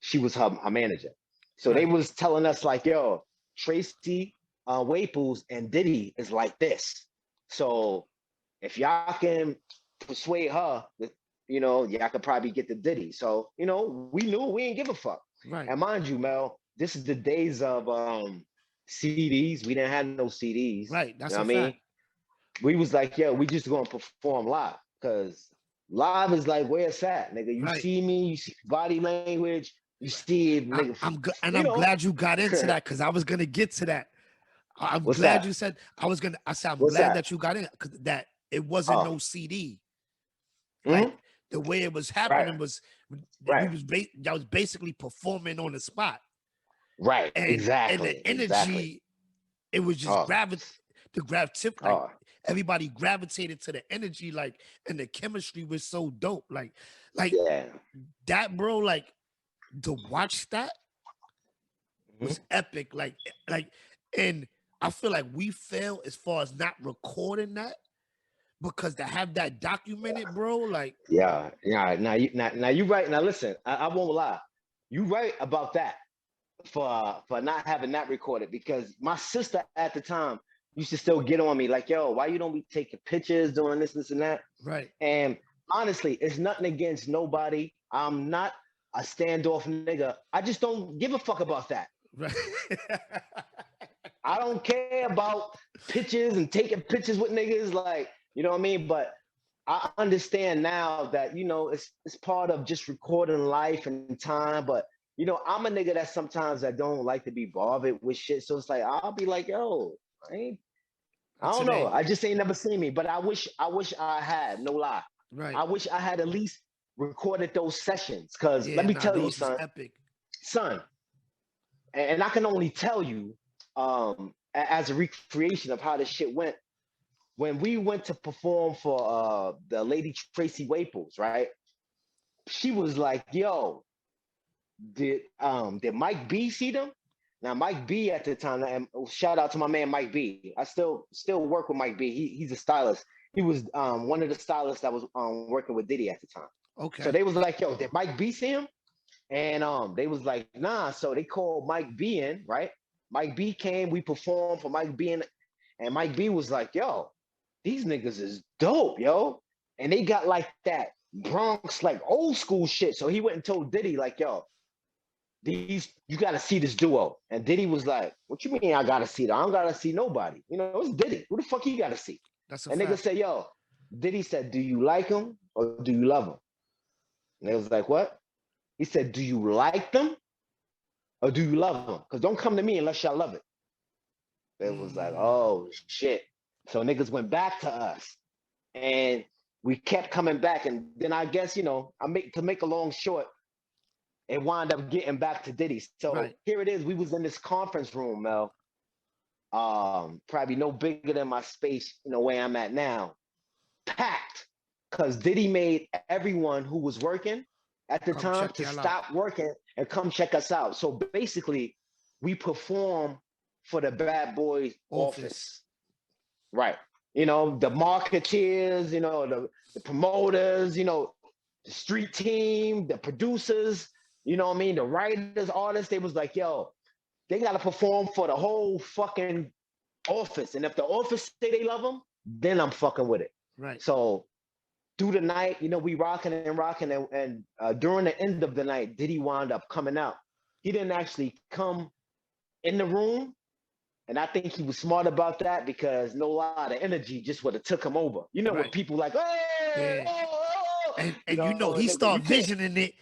She was her manager. So they Right. was telling us like, yo, Tracy Waples and Diddy is like this. So if y'all can persuade her, that, you know, y'all could probably get the Diddy. So you know, we knew we didn't give a fuck. Right. And mind you, Mel, this is the days of CDs. We didn't have no CDs. Right. You know That's what a I mean? fact. We was like, yo, we just gonna perform live because live is like where it's at, nigga. You Right. see me, you see body language, you see it, nigga. And You I'm know, glad you got into that because I was gonna get to that. I'm what's glad you that? said I said I'm What's glad that? that you got in because that it wasn't Oh, no CD. Like mm-hmm. the way it was Right, happening was we right, was that was basically performing on the spot, right. and the Exactly, exactly. energy it was just Oh, the gravitate like oh, everybody gravitated to the energy like and the chemistry was so dope like yeah. that, bro, like to watch that Mm-hmm. was epic. Like, and I feel like we failed as far as not recording that because to have that documented, bro, like, Yeah, yeah. Now you right. Now listen, I won't lie. You right about that for not having that recorded because my sister at the time used to still get on me like, yo, why you don't be taking pictures, doing this, and that. right, And honestly, it's nothing against nobody. I'm not a standoff nigga. I just don't give a fuck about that. right, I don't care about pictures and taking pictures with niggas. Like, you know what I mean? But I understand now that, you know, it's part of just recording life and time. But, you know, I'm a nigga that sometimes I don't like to be bothered with shit. So it's like I'll be like, yo, I don't know. today, I just ain't never seen me. But I wish I had, no lie. right, I wish I had at least recorded those sessions. Cause let yeah, me nah, tell you, those was epic, son, and I can only tell you as a recreation of how this shit went. when we went to perform for the lady Tracy Waples, right? She was like, "Yo, did Mike B see them?" Now Mike B at the time, and shout out to my man Mike B. I still work with Mike B. He's a stylist. He was one of the stylists that was working with Diddy at the time. So Okay. they was like, "Yo, did Mike B see him?" And they was like, "Nah." So they called Mike B in, right? Mike B came. We performed for Mike B, and Mike B was like, "Yo, these niggas is dope, yo." And they got like that Bronx, like old school shit. So he went and told Diddy, like, "Yo, these you gotta see this duo." And Diddy was like, "What you mean I gotta see it? I don't gotta see nobody. You know, it's Diddy. Who the fuck he gotta see?" That's a And nigga fact. said, "Yo," Diddy said, "Do you like him or do you love him?" And they was like, "What?" He said, "Do you like them or do you love them? Because don't come to me unless y'all love it." It was like, Mm, oh shit. So niggas went back to us and we kept coming back. And then I guess, to make a long short, it wound up getting back to Diddy. So right. here it is. We was in this conference room, Mel. Probably no bigger than my space, where I'm at now. Packed. Because Diddy made everyone who was working at the Come time check to y'all out. stop working and come check us out. So basically, we perform for the Bad Boys Office. office. Right. The marketeers, the promoters, the street team, the producers, you know what I mean? The writers, artists, they was like, "Yo, they got to perform for the whole fucking office. And if the office say they love them, then I'm fucking with it." Right. So through the night, we rocking and rocking. And during the end of the night, Diddy wound up coming out. He didn't actually come in the room. And I think he was smart about that because no lie, the energy just would have took him over. You know, with Right. people like, "Hey, Yeah. oh, oh," And he you start can't. visioning it.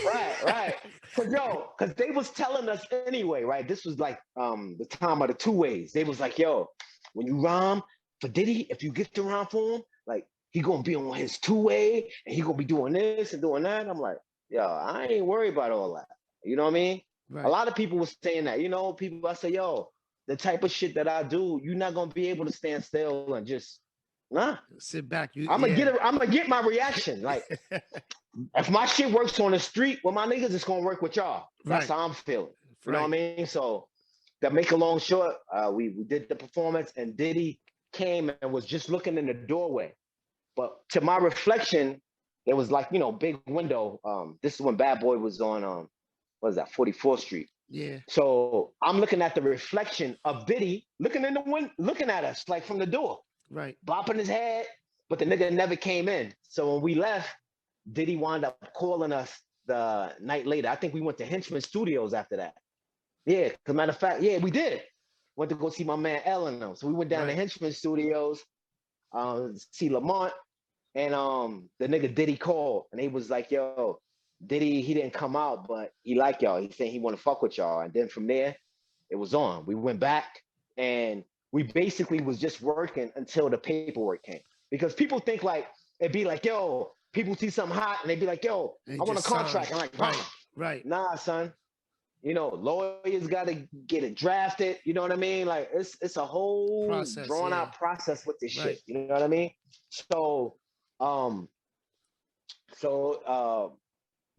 Right. Because they was telling us anyway, right? This was like the time of the two ways. They was like, "Yo, when you rhyme for Diddy, if you get to rhyme for him, like he gonna be on his two-way and he gonna be doing this and doing that." I'm like, "Yo, I ain't worried about all that." You know what I mean? A Right. lot of people was saying that. People I say, "Yo, the type of shit that I do, you're not gonna be able to stand still and just nah." Sit back. You I'm gonna yeah. get I'm gonna get my reaction. Like if my shit works on the street with my niggas, it's gonna work with y'all. That's Right. how I'm feeling. You know what Right. I mean? So to make a long short, we did the performance and Diddy came and was just looking in the doorway. But to my reflection, there was like, big window. This is when Bad Boy was on what is that, 44th Street. Yeah. So I'm looking at the reflection of Diddy looking in the window, looking at us like from the door, Right. bopping his head, but the nigga never came in. So when we left, Diddy wound up calling us the night later. I think we went to Henchman Studios after that. Yeah, as a matter of fact, yeah, we did. Went to go see my man L and them. So we went down to Right. Henchman Studios, see Lamont, and the nigga Diddy called, and he was like, "Yo, Diddy, he didn't come out, but he like y'all. He saying he want to fuck with y'all." And then from there, it was on. We went back, and we basically was just working until the paperwork came. Because people think like it'd be like, "Yo," people see something hot, and they'd be like, "Yo, I And want a just sign. contract." And like, Right. Right. nah, son. Lawyers got to get it drafted. You know what I mean? Like it's a whole Process. drawn Yeah. out process with this shit. Right. You know what I mean? So, um, so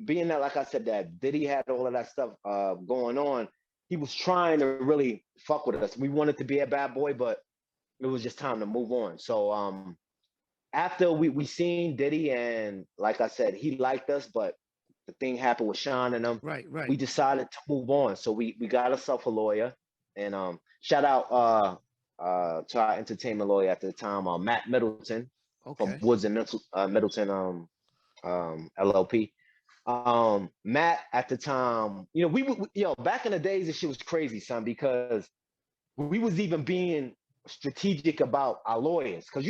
being that, like I said, that Diddy had all of that stuff going on, he was trying to really fuck with us. We wanted to be a bad boy, but it was just time to move on. So after we seen Diddy and like I said, he liked us, but the thing happened with Sean and them. Right. We Right. decided to move on. So we got ourselves a lawyer, and shout out to our entertainment lawyer at the time, Matt Middleton from Okay. Woods and Middleton LLP. Matt at the time, back in the days, this shit was crazy, son, because we was even being strategic about our lawyers, because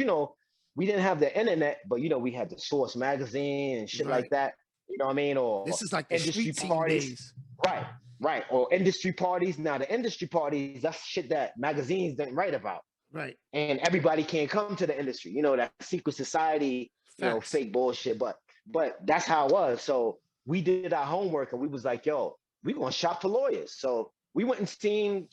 we didn't have the internet, but we had the Source magazine and shit like Right. that. You know what I mean? Or This is like the industry street team parties. days. Right, right. Or industry parties. Now the industry parties, that's shit that magazines didn't write about. Right. And everybody can't come to the industry. That secret society, Facts. fake bullshit. But that's how it was. So we did our homework and we was like, "Yo, we gonna shop for lawyers." So we went and seen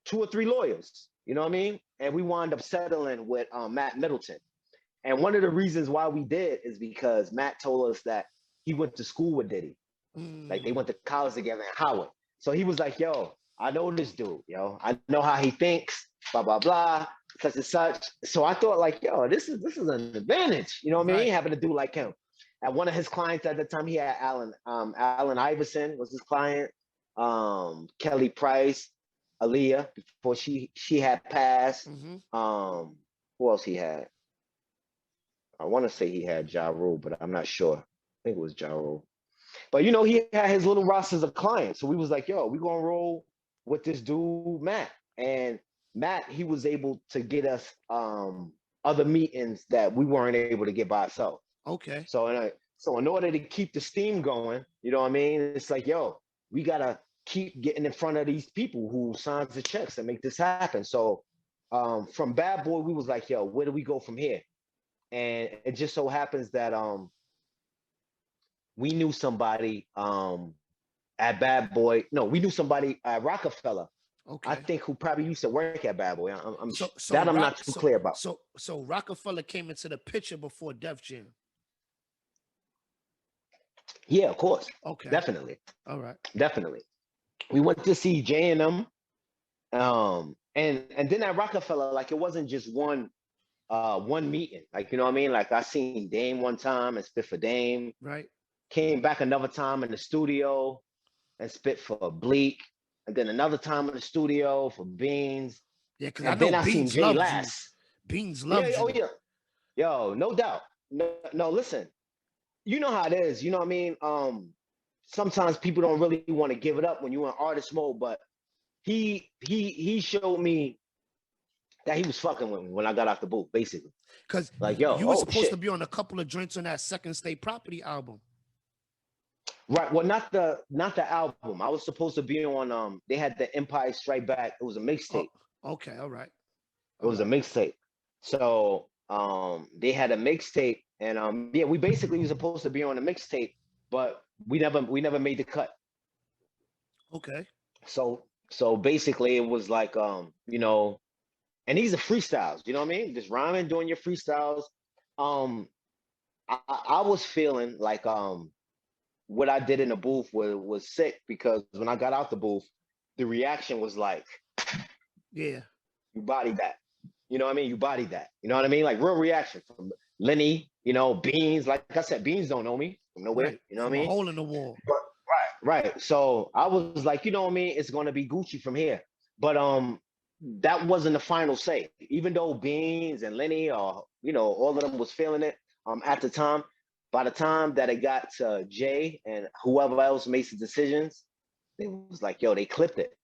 2 or 3 lawyers. You know what I mean? And we wound up settling with Matt Middleton. And one of the reasons why we did is because Matt told us that he went to school with Diddy. Like they went to college together in Howard. So he was like, yo, I know this dude, yo. I know how he thinks, blah, blah, blah, such and such. So I thought like, yo, this is an advantage. You know what I mean? Right. Having a dude like him. And one of his clients at the time, he had Allen Iverson was his client. Kelly Price, Aaliyah, before she had passed. Who else he had? I want to say he had Ja Rule, but I'm not sure. I think it was Ja Rule. But you know, he had his little rosters of clients. So we was like, yo, we gonna roll with this dude, Matt. And Matt, he was able to get us other meetings that we weren't able to get by ourselves. Okay. So in order to keep the steam going, you know what I mean? It's like, yo, we gotta keep getting in front of these people who signs the checks and make this happen. So from Bad Boy, we was like, yo, where do we go from here? And it just so happens that we knew somebody at Bad Boy. No, we knew somebody at Rocafella. Okay. I think who probably used to work at Bad Boy. I'm not too so, clear about. So Rocafella came into the picture before Def Jam. Yeah, of course. Okay. Definitely. All right. Definitely. We went to see J&M. And then at Rocafella, like it wasn't just one meeting. Like, you know what I mean? Like I seen Dame one time and spit for Dame. Right. Came back another time in the studio and spit for Bleak. And then another time in the studio for Beans. Yeah, because I And know then I seen Beans Jay loves last. you. Beans loves you. Oh yeah. Yo, no doubt. No, listen. You know how it is. You know what I mean? Sometimes people don't really want to give it up when you're in artist mode, but he showed me that he was fucking with me when I got out the booth, basically. Because like, yo, you were supposed to be on a couple of joints on that Second State Property album. Right. Well, not the album. I was supposed to be on they had the Empire Strike Back. It was a mixtape. Oh, okay, all right. It was a mixtape. So they had a mixtape and yeah, we basically were supposed to be on a mixtape, but we never made the cut. Okay. So basically it was like you know, and these are freestyles, you know what I mean? Just rhyming, doing your freestyles. I was feeling like what I did in the booth was sick because when I got out the booth, the reaction was like, yeah, you bodied that. You know what I mean? You bodied that. You know what I mean? Like real reaction from Lenny, you know, Beans. Like I said, Beans don't know me from nowhere. Right. You know what I mean? A hole in the wall. Right. So I was like, you know what I mean? It's gonna be Gucci from here. But that wasn't the final say. Even though Beans and Lenny or you know, all of them was feeling it at the time. By the time that it got to Jay and whoever else makes the decisions, it was like, yo, they clipped it.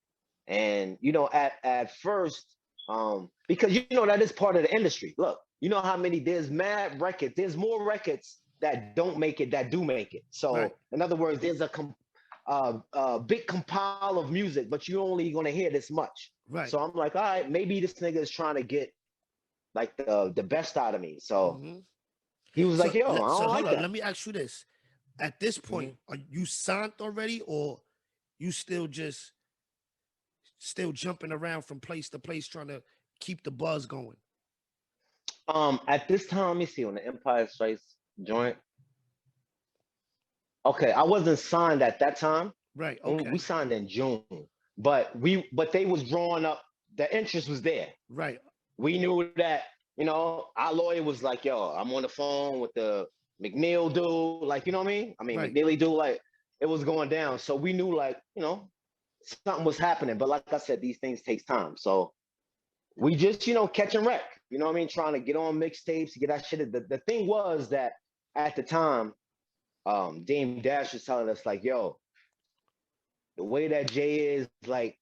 And you know, at first, because you know that is part of the industry. Look, you know how many there's mad records. There's more records that don't make it that do make it. So in other words, there's a big compile of music, but you're only gonna hear this much. Right. So I'm like, all right, maybe this nigga is trying to get like the best out of me. So he was like, yo, I don't like that. Let me ask you this. At this point, are you signed already or you still jumping around from place to place trying to keep the buzz going? At this time, let me see, on the Empire Strikes joint. Okay, I wasn't signed at that time. Right. Okay. We signed in June, but they was drawing up. The interest was there. Right. We knew that, you know, our lawyer was like, yo, I'm on the phone with the McNeil dude, like, you know what I mean? Right. McNeely dude, like, it was going down. So we knew, like, you know, something was happening. But like I said, these things takes time. So we just, you know, catch and wreck. You know what I mean? Trying to get on mixtapes, get that shit. The thing was that at the time, Dame Dash was telling us, like, yo, the way that Jay is, like,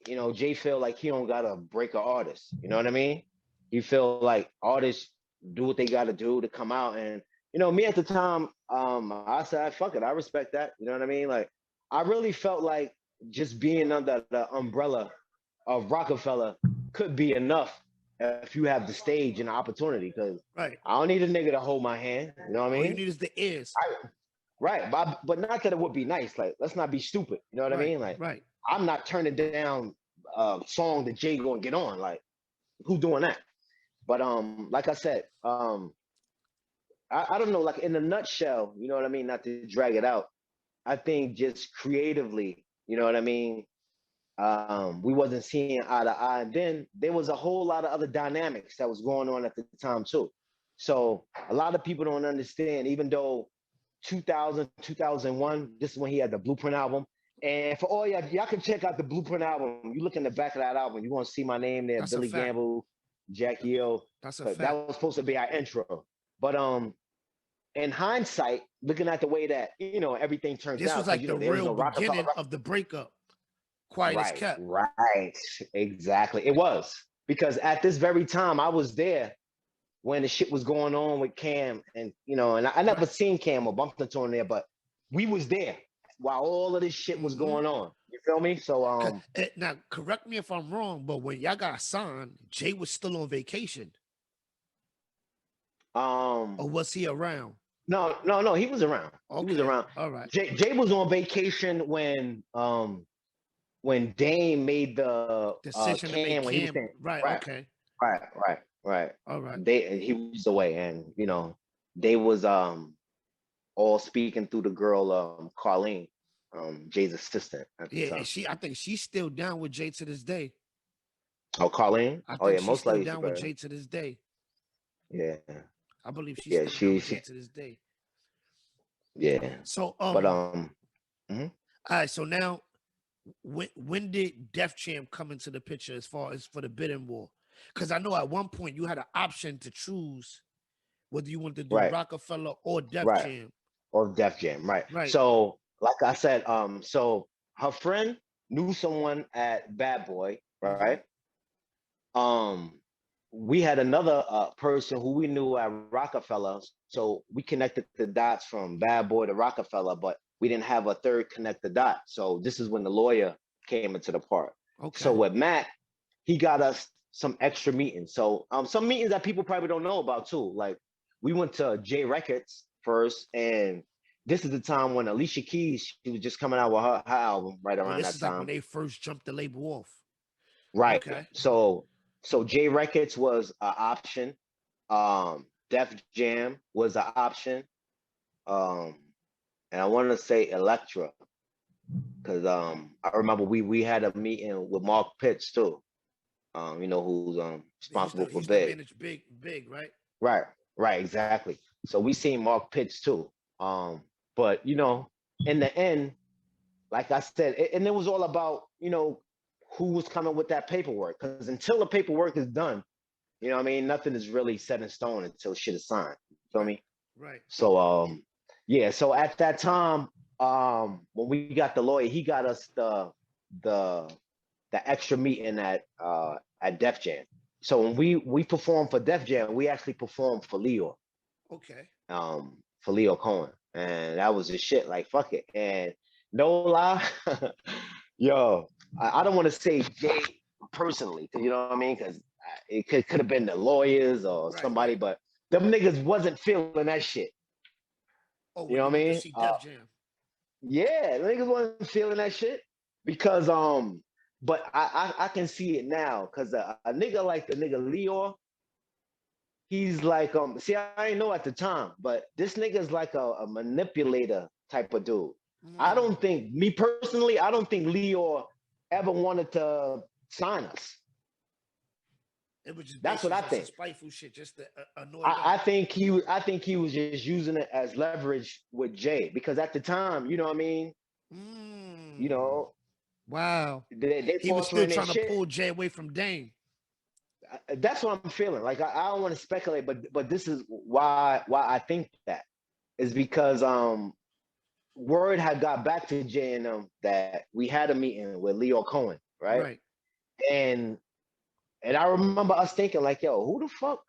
you know, Jay feel like he don't gotta break an artist. You know what I mean? He feel like artists do what they gotta do to come out. And, you know, me at the time, I said, fuck it, I respect that. You know what I mean? Like, I really felt like just being under the umbrella of Rocafella could be enough if you have the stage and the opportunity. Because I don't need a nigga to hold my hand. You know what I mean? All you need is the ears. Right, but not that it would be nice. Like, let's not be stupid. You know what I mean? Like, I'm not turning down a song that Jay gonna get on. Like, who doing that. But like I said, I don't know, like in a nutshell, you know what I mean? Not to drag it out. I think just creatively, you know what I mean? We wasn't seeing eye to eye. And then there was a whole lot of other dynamics that was going on at the time too. So a lot of people don't understand, even though 2000, 2001, this is when he had the Blueprint album. And for all y'all can check out the Blueprint album. You look in the back of that album, you're gonna see my name there, That's a Billy fact. Gamble, Jackie O. That's a But that fact. was supposed to be our intro. But in hindsight, looking at the way that everything turned This out, was because like the there was real no Rockefeller. beginning of the breakup. Quiet as Right, kept. right, exactly. It was because at this very time I was there when the shit was going on with Cam, and and I never Right. seen Cam or bumped into him there, but we was there while all of this shit was Mm-hmm. going on. You feel me? So Now, correct me if I'm wrong, but when y'all got signed, Jay was still on vacation, or um was he around? no, he was around. He was Okay, around. all right. Jay was on vacation when Dame made the Decision to make Cam when he was Cam. saying Right. right, Okay. right. All right. He was away, and they was all speaking through the girl Carlene, Jay's assistant at the Yeah, and time. I think she's still down with Jay to this day. Oh, Carlene? I Oh think yeah, she's most still likely she down with better. Jay to this day. Yeah, I believe she's yeah, still down with she Jay to this day. yeah. So, But mhm. all right. So now, when did Def Jam come into the picture as far as for the bidding war? Because I know at one point you had an option to choose whether you wanted to do Right, Rockefeller or Def right. Jam. Or Def Jam, right. Right. So, like I said, so her friend knew someone at Bad Boy, Mm-hmm. right? Um, we had another person who we knew at Rockefeller, so we connected the dots from Bad Boy to Rockefeller, but we didn't have a third connect the dot. So this is when the lawyer came into the part. So Okay. with Matt, he got us some extra meetings. So some meetings that people probably don't know about too. Like we went to J Records first, and this is the time when Alicia Keys, she was just coming out with her album right Oh, around this that is like when time. they first jumped the label off. Right. Okay. So J Records was an option. Def Jam was an option. Um, and I want to say Electra because I remember we had a meeting with Mark Pitts too. Who's responsible He for used to Big. manage big, right? Right, right, exactly. So we seen Mark Pitts too. But in the end, like I said, and it was all about who was coming with that paperwork. Because until the paperwork is done, what I mean, nothing is really set in stone until shit is signed. You feel Right. me? Right. So yeah. So at that time, when we got the lawyer, he got us the the extra meeting at Def Jam. So when we performed for Def Jam, we actually performed Okay. For Leo Cohen, and that was just shit. Like fuck it, and no lie, yo, I don't want to say Jay personally, because you know what I mean, because it could have been the lawyers or Right. somebody, Right. but them niggas wasn't feeling that shit. Oh, You when know you what I went to mean? see Def Jam. Yeah, niggas wasn't feeling that shit because but I can see it now because a nigga like the nigga Leo, he's like see, I didn't know at the time, but this nigga's like a manipulator type of dude. I Mm. don't think me personally, I don't think Leo ever wanted to sign us. It was just That's what basically I just some think. spiteful shit, just to annoy I y'all. think he was just using it as leverage with Jay because at the time, you know what I mean, you Mm. know, Wow. they He was still fostering their trying to shit. pull Jay away from Dame. That's what I'm feeling. Like I don't want to speculate, but this is why I think that is because word had got back to Jay and that we had a meeting with Leo Cohen, right? Right. And I remember us thinking like, yo, who the fuck?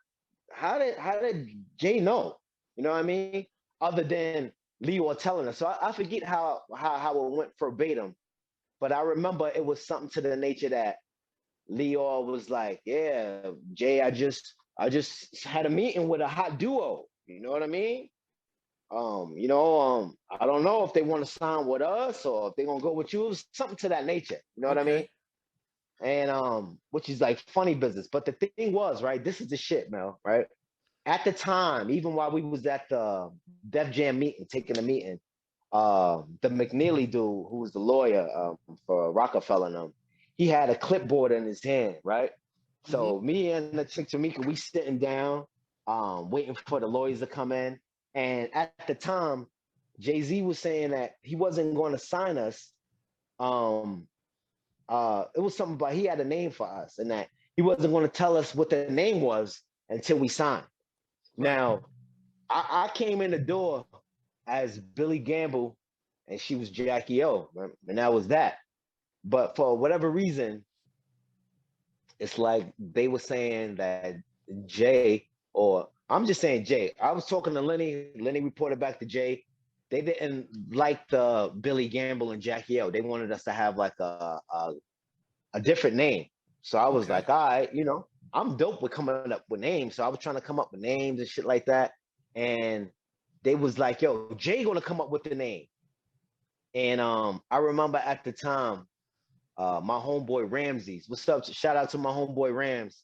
How did Jay know? You know what I mean? Other than Leo telling us. So I forget how it went verbatim, but I remember it was something to the nature that Leo was like, "Yeah, Jay, I just had a meeting with a hot duo. You know what I mean? I don't know if they want to sign with us or if they're gonna go with you. It was something to that nature. You know what I Okay. mean? and which is like funny business. But the thing was, right, this is the shit, Mel, right? At the time, even while we was at the Def Jam meeting, taking a meeting, the McNeely dude, who was the lawyer for Rocafella and them, he had a clipboard in his hand, right? Mm-hmm. So me and the chick Tamika, we sitting down, waiting for the lawyers to come in. And at the time, Jay-Z was saying that he wasn't going to sign us. Um, it was something about he had a name for us, and that he wasn't going to tell us what the name was until we signed. Right. Now, I came in the door as Billy Gamble, and she was Jackie O, and that was that. But for whatever reason, it's like they were saying that Jay, or I'm just saying Jay. I was talking to Lenny. Lenny reported back to Jay. They didn't like the Billy Gamble and Jackie O. They wanted us to have like a different name. So I was Okay. like, all right, I'm dope with coming up with names. So I was trying to come up with names and shit like that. And they was like, yo, Jay gonna come up with the name. And I remember at the time, my homeboy Ramses. What's up? Shout out to my homeboy Rams.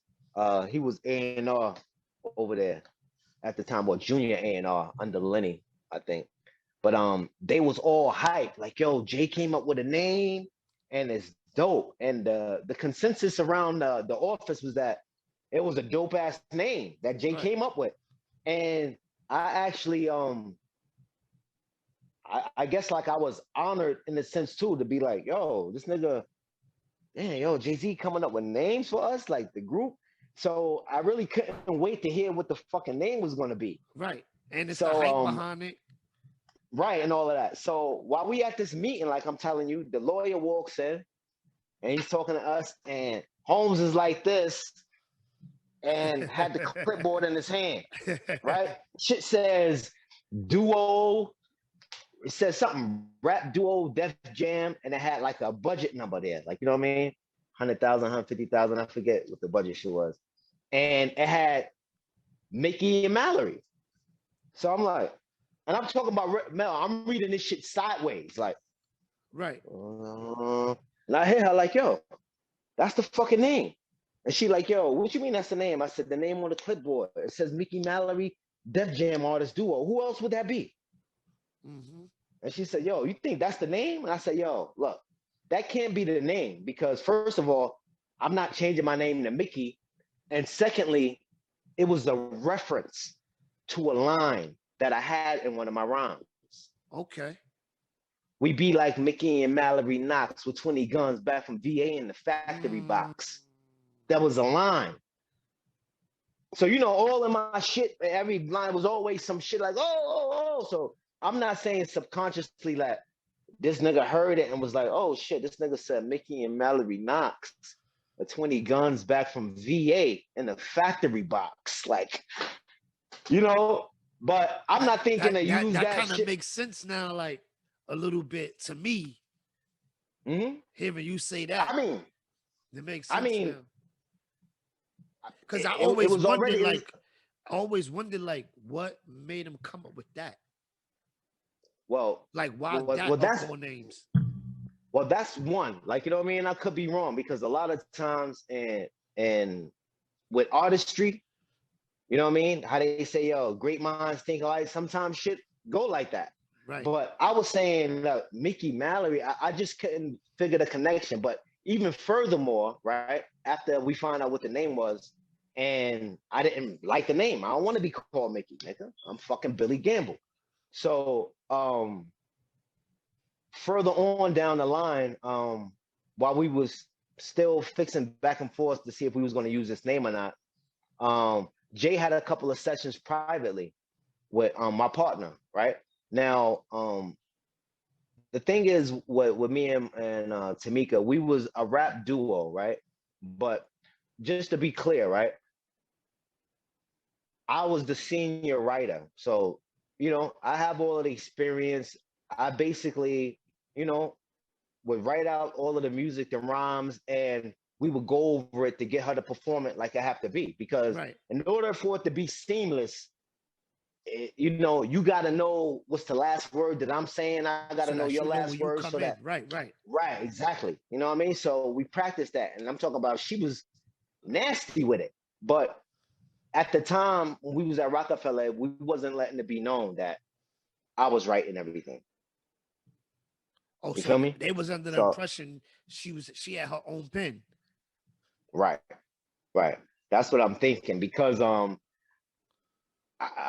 He was A&R over there at the time, or junior A&R under Lenny, I think. But they was all hyped, like, yo, Jay came up with a name and it's dope. And the consensus around the office was that it was a dope ass name that Jay Right. came up with. And I actually I guess like I was honored in the sense too to be like, yo, this nigga, damn, yo, Jay-Z coming up with names for us, like the group. So I really couldn't wait to hear what the fucking name was gonna be. Right. And it's the So hype behind it. right, and all of that. So while we at this meeting, like I'm telling you, the lawyer walks in and he's talking to us, and Holmes is like this and had the clipboard in his hand, right? Shit says duo, it says something rap duo Def Jam, and it had like a budget number there, like, you know what I mean? 100,000, 150,000, I forget what the budget shit was. And it had Mickey and Mallory. So I'm like, and I'm talking about Mel, I'm reading this shit sideways, like, Right. and I hear her like, yo, that's the fucking name. And she like, yo, what you mean that's the name? I said, the name on the clipboard. It says Mickey Mallory, Def Jam artist duo. Who else would that be? Mm-hmm. And she said, yo, you think that's the name? And I said, yo, look, that can't be the name because first of all, I'm not changing my name to Mickey. And secondly, it was a reference to a line that I had in one of my rhymes. Okay. We be like Mickey and Mallory Knox with 20 guns back from VA in the factory Mm. box. That was a line. So, all of my shit, every line was always some shit like, oh. So I'm not saying subconsciously that this nigga heard it and was like, oh shit, this nigga said Mickey and Mallory Knox with 20 guns back from VA in the factory box. Like, but I'm That not thinking that to that use that that kind of shit. makes sense now, like a little bit to me. Mm-hmm. Hearing you say I that, mean, it makes I sense mean, now. Because it was already, I always wondered, like, what made him come up with that? well, Like, why well, that well, of that's all names? well, that's one. Like, you know what I mean? I could be wrong because a lot of times and with artistry, you know what I mean? How they say, yo, great minds think alike. Sometimes shit go like that. Right. But I was saying, Mickey Mallory, I just couldn't figure the connection. But even furthermore, right, after we found out what the name was, and I didn't like the name. I don't want to be called Mickey, nigga. I'm fucking Billy Gamble. So further on down the line, while we was still fixing back and forth to see if we was going to use this name or not, Jay had a couple of sessions privately with my partner, right? Now, the thing is with me and Tamika, we was a rap duo, right? But just to be clear, right? I was the senior writer. So, I have all of the experience. I basically, you know, would write out all of the music and rhymes, and we would go over it to get her to perform it like it have to be. Because Right. in order for it to be seamless, you know, you got to know what's the last word that I'm saying. I got to So know your that you know last when you word so come that, in. Right, right. right, exactly. You know what I mean? So we practiced that. And I'm talking about she was nasty with it. But at the time when we was at Rocafella, we wasn't letting it be known that I was writing everything. Oh, You so feel me? they was under the So, impression she had her own pen. right, right. That's what I'm thinking because I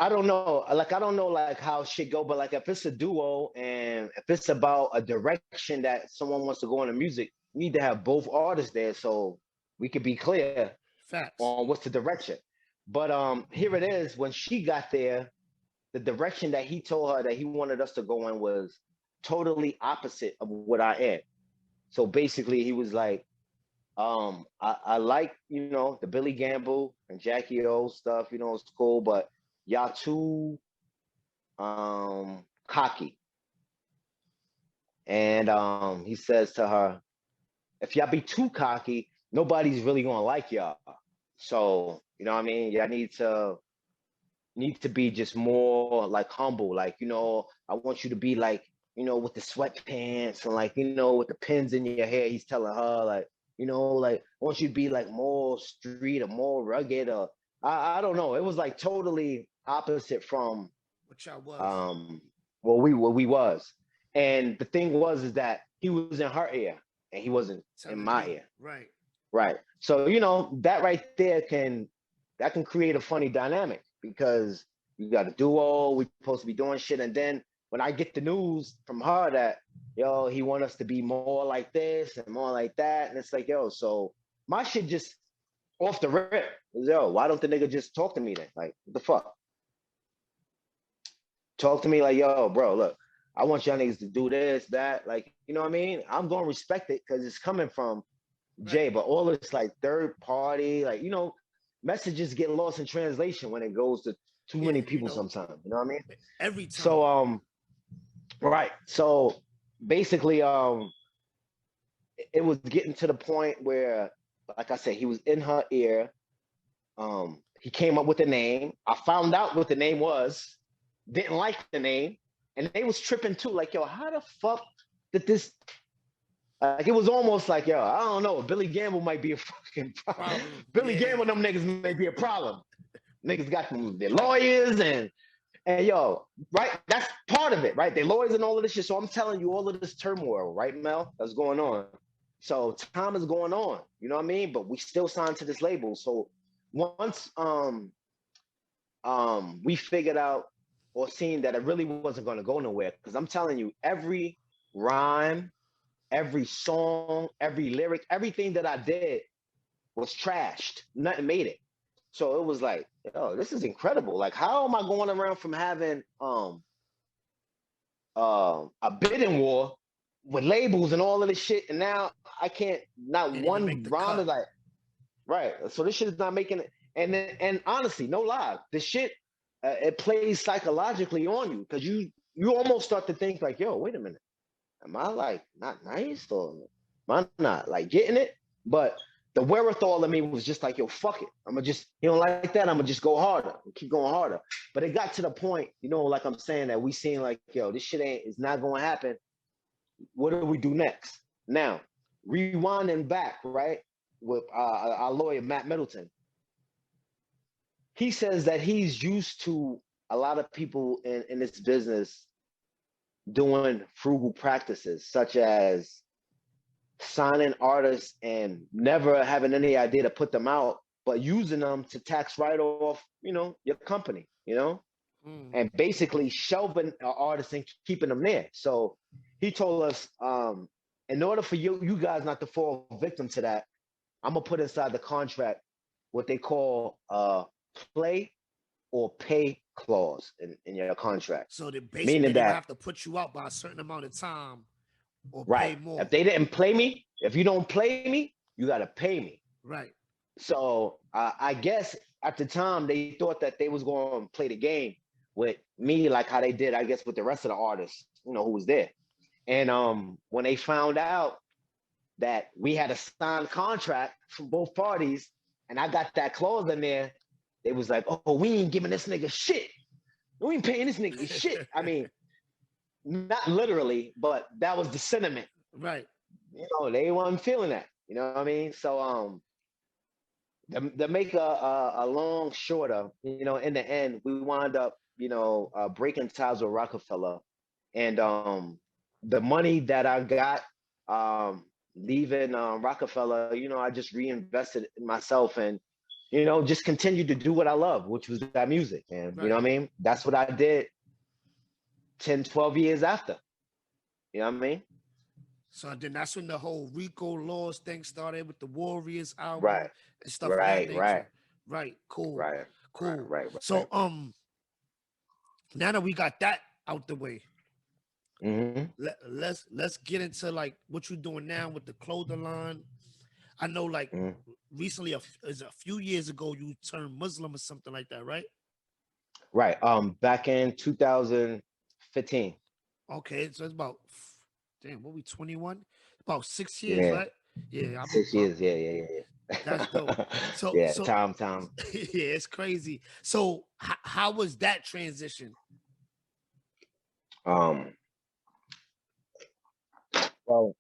don't know. Like I don't know like how shit go, but like if it's a duo and if it's about a direction that someone wants to go into music, we need to have both artists there so we could be clear Facts. on what's the direction. But here it is. When she got there, the direction that he told her that he wanted us to go in was totally opposite of what I am. So basically, he was like, I like, you know, the Billy Gamble and Jackie O stuff, you know, it's cool, but y'all too cocky. And he says to her, if y'all be too cocky, nobody's really gonna like y'all. So, you know what I mean? Y'all need to be just more like humble. Like, you know, I want you to be like, you know, with the sweatpants and like, you know, with the pins in your hair. He's telling her, like, you know, like, I want you to be like more street or more rugged or I don't know. It was like totally opposite from What y'all was. um what we was. And the thing was is that he was in her ear and he wasn't in Telling my you. ear. Right. Right. So, you know, that right there can create a funny dynamic because you got a duo, we supposed to be doing shit. And then when I get the news from her that, yo, he want us to be more like this and more like that, and it's like, yo, so my shit just off the rip. Yo, why don't the nigga just talk to me then? Like, what the fuck? Talk to me like, yo, bro, look, I want y'all niggas to do this, that. Like, you know what I mean? I'm gonna respect it because it's coming from Right. Jay, but all this like third party, like, you know, messages get lost in translation when it goes to too Yeah, many you people know, sometimes. You know what I mean? every So time. right. So basically it was getting to the point where, like I said, he was in her ear. He came up with a name. I found out what the name was, didn't like the name, and they was tripping too. Like, yo, how the fuck did this like it was almost like, yo, I don't know. Billy Gamble might be a fucking problem. Problem. Billy Yeah. Gamble, them niggas may be a problem. Niggas got their lawyers and yo, right? That's part of it, right? They lawyers and all of this shit. So I'm telling you, all of this turmoil, right, Mel, that's going on. So time is going on, you know what I mean? But we still signed to this label. So once we figured out or seen that it really wasn't going to go nowhere, because I'm telling you, every rhyme, every song, every lyric, everything that I did was trashed. Nothing made it. So it was like, oh, this is incredible. Like, how am I going around from having a bidding war with labels and all of this shit, and now I can't not Didn't even make one the round cut. of like right. So this shit is not making it. And honestly, no lie, the shit it plays psychologically on you because you almost start to think like, yo, wait a minute, am I like not nice or am I not like getting it? But the wherewithal of me was just like, yo, fuck it. I'm gonna just, you don't like that, I'm gonna just go harder, keep going harder. But it got to the point, you know, like I'm saying that we seen like, yo, this shit ain't is not gonna happen. What do we do next? Now, rewinding back, right, with our lawyer Matt Middleton, he says that he's used to a lot of people in this business doing frugal practices, such as signing artists and never having any idea to put them out, but using them to tax write off, you know, your company, you know, Mm. and basically shelving artists and keeping them there. So he told us, in order for you guys not to fall victim to that, I'm gonna put inside the contract what they call play or pay clause in your contract, So they basically meaning they would that have to put you out by a certain amount of time or right, pay if more. they didn't play me, if you don't play me, you gotta pay me. Right. So I guess at the time they thought that they was going to play the game with me, like how they did, I guess, with the rest of the artists, you know, who was there. And when they found out that we had a signed contract from both parties, and I got that clause in there, they was like, "Oh, we ain't giving this nigga shit." We ain't paying this nigga shit. I mean, not literally, but that was the sentiment. Right. You know, they weren't feeling that. You know what I mean? So to make a long shorter, you know, in the end, we wound up, you know, breaking ties with Rocafella, and the money that I got leaving Rocafella, you know, I just reinvested in myself and, you know, just continued to do what I love, which was that music. And you know Right. what I mean? That's what I did 10, 12 years after. You know what I mean? So then that's when the whole Rico Laws thing started with the Warriors album Right, and stuff of that right, right, nature. Right. Cool. right, right, Cool. right, right. So now that we got that out the way, Mm-hmm. let's get into like what you're doing now with the clothing line. I know like Mm-hmm. recently is a few years ago you turned Muslim or something like that, right? Right. Back in 2015. Okay, so it's about damn, what we 21? About 6 years, Yeah. right? Yeah, I've been 6 years. Yeah, yeah, that's dope. yeah, yeah. So Yeah, so time. yeah, it's crazy. So how was that transition? Um, well,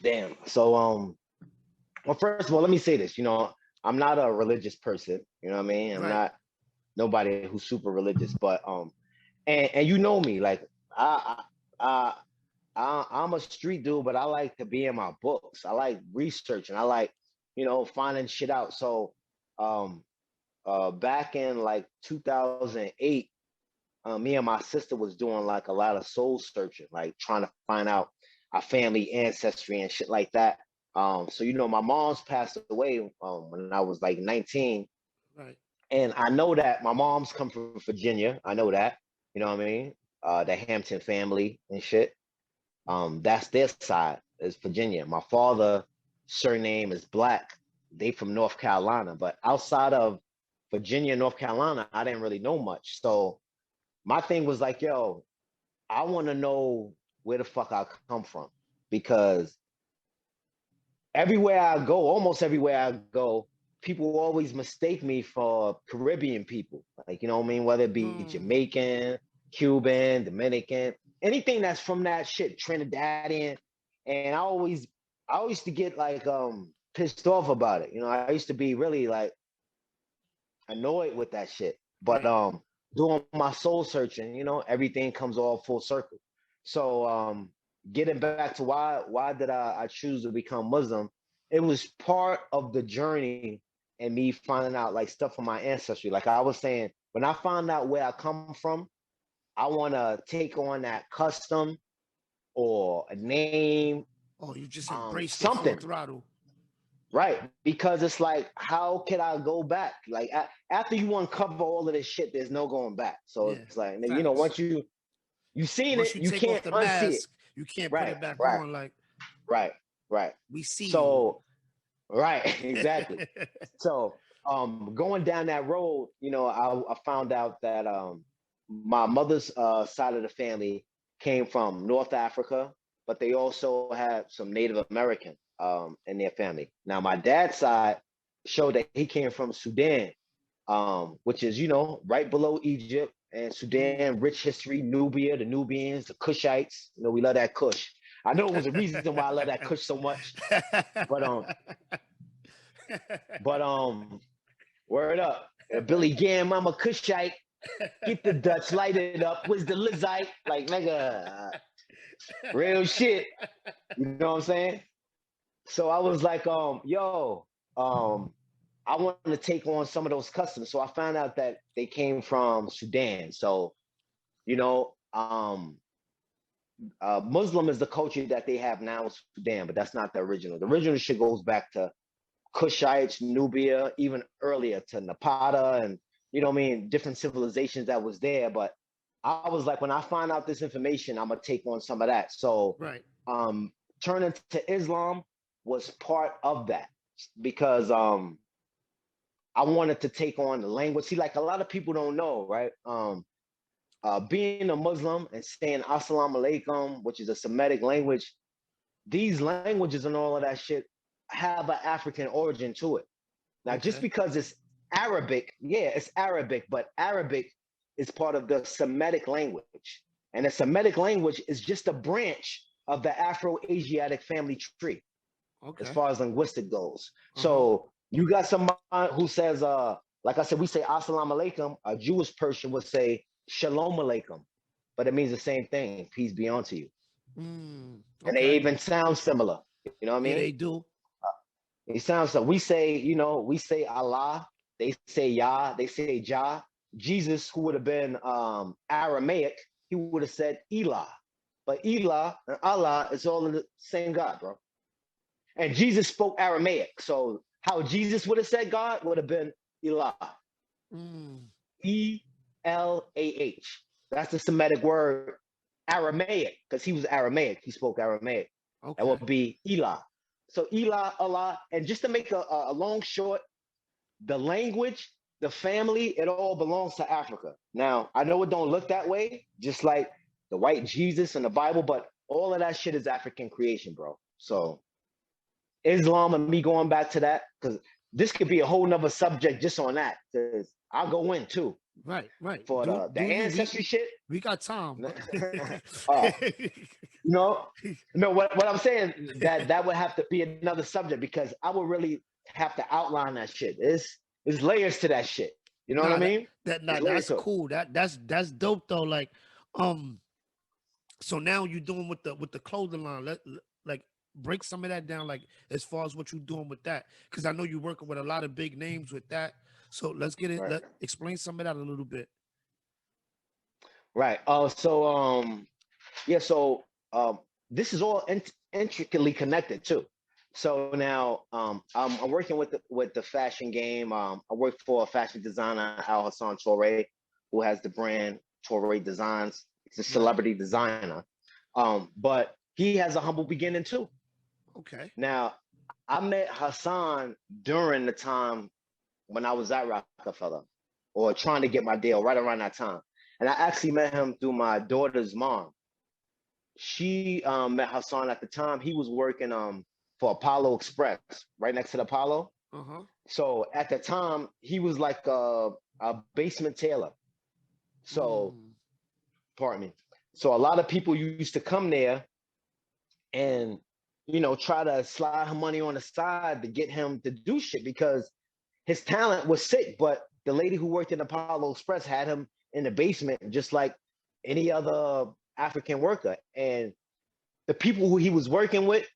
damn. So well, first of all, let me say this. You know, I'm not a religious person. You know what I mean? I'm Right. not nobody who's super religious, but and you know me, like I I I'm a street dude, but I like to be in my books. I like research and I like, you know, finding shit out. So um back in like 2008, me and my sister was doing like a lot of soul searching, like trying to find out our family ancestry and shit like that. So you know, my mom's passed away when I was like 19, Right. and I know that my mom's come from Virginia. I know that, you know what I mean? The Hampton family and shit. That's their side is Virginia. My father surname is Black. They from North Carolina, but outside of Virginia, North Carolina, I didn't really know much. So my thing was like, yo, I want to know where the fuck I come from because everywhere I go, almost everywhere I go, people always mistake me for Caribbean people. Like, you know what I mean? Whether it be Mm, Jamaican, Cuban, Dominican, anything that's from that shit, Trinidadian. And I used to get like pissed off about it. You know, I used to be really like annoyed with that shit. But right. doing my soul searching, you know, everything comes all full circle. So getting back to why did I choose to become Muslim? It was part of the journey and me finding out like stuff from my ancestry. Like I was saying, when I found out where I come from, I want to take on that custom or a name, Oh, you just embraced it full something. throttle. Right, because it's like, how can I go back? Like after you uncover all of this shit, there's no going back. So Yeah. it's like, you know, Facts. once you seen Once it, you you take off can't the unsee it. mask, you can't put Right, it back right, on. Like right, right. we see you. So right, exactly. So going down that road, you know, I found out that my mother's side of the family came from North Africa, but they also had some Native American in their family. Now my dad's side showed that he came from Sudan, which is, you know, right below Egypt and Sudan, Mm. rich history, Nubia, the Nubians, the Kushites. You know, we love that Kush. I know it was a reason why I love that Kush so much, but but word up, Billy Gam, I'm a Kushite. Get the Dutch, light it up. Where's the Lizite? Like nigga, real shit. You know what I'm saying? So I was like, yo, I wanted to take on some of those customs. So I found out that they came from Sudan. So, you know, Muslim is the culture that they have now in Sudan, but that's not the original. The original shit goes back to Kushites, Nubia, even earlier to Napata and, you know what I mean, different civilizations that was there. But I was like, when I find out this information, I'm gonna take on some of that. So Right. um turning to Islam was part of that because I wanted to take on the language. See, like a lot of people don't know, right? Being a Muslim and saying Assalamu alaikum, which is a Semitic language, these languages and all of that shit have an African origin to it. Now, just Okay. because it's Arabic, yeah, it's Arabic, but Arabic is part of the Semitic language. And the Semitic language is just a branch of the Afro-Asiatic family tree as Okay. far as linguistic goes. Uh-huh. So you got someone who says, like I said, we say Assalamu alaikum. A Jewish person would say Shalom alaikum, but it means the same thing, peace be unto you. And they Okay. even sound similar. You know what I Yeah, mean? they do. It sounds so. We say, we say Allah, they say Yah, they say Jah. Jesus, who would have been Aramaic, he would have said Elah. But Elah and Allah is all in the same God, bro. And Jesus spoke Aramaic. So how Jesus would have said God would have been Elah. Mm. Elah. That's the Semitic word. Aramaic, because he was Aramaic. He spoke Aramaic. That Okay. would be Elah. So Elah, Allah, and just to make a long short, the language, the family, it all belongs to Africa. Now, I know it don't look that way, just like the white Jesus in the Bible, but all of that shit is African creation, bro. So Islam and me going back to that, because this could be a whole nother subject just on that, because I'll go in too. Right. For the Do you ancestry shit. we got time. uh, no, what I'm saying, that would have to be another subject, because I would really have to outline that shit. It's layers to that shit. You know what I Nah, mean? that's cool. That's dope though. Like, so now you're doing with the clothing line. Like break some of that down, like as far as what you're doing with that, because I know you're working with a lot of big names with that. So let's get it. Right. Let explain some of that a little bit. Right. Yeah. So this is all intricately connected too. So now I'm working with the fashion game. I work for a fashion designer, Al Hassan Toure, who has the brand Toure Designs. He's a Right. celebrity designer, but he has a humble beginning too. Okay. Now I met Hassan during the time when I was at Rocafella, or trying to get my deal right around that time. And I actually met him through my daughter's mom. She met Hassan at the time. He was working for Apollo Express, right next to the Apollo. Uh-huh. So at the time, he was like a basement tailor. So, pardon me. So a lot of people used to come there and, try to slide him money on the side to get him to do shit, because his talent was sick. But the lady who worked in Apollo Express had him in the basement, just like any other African worker. And the people who he was working with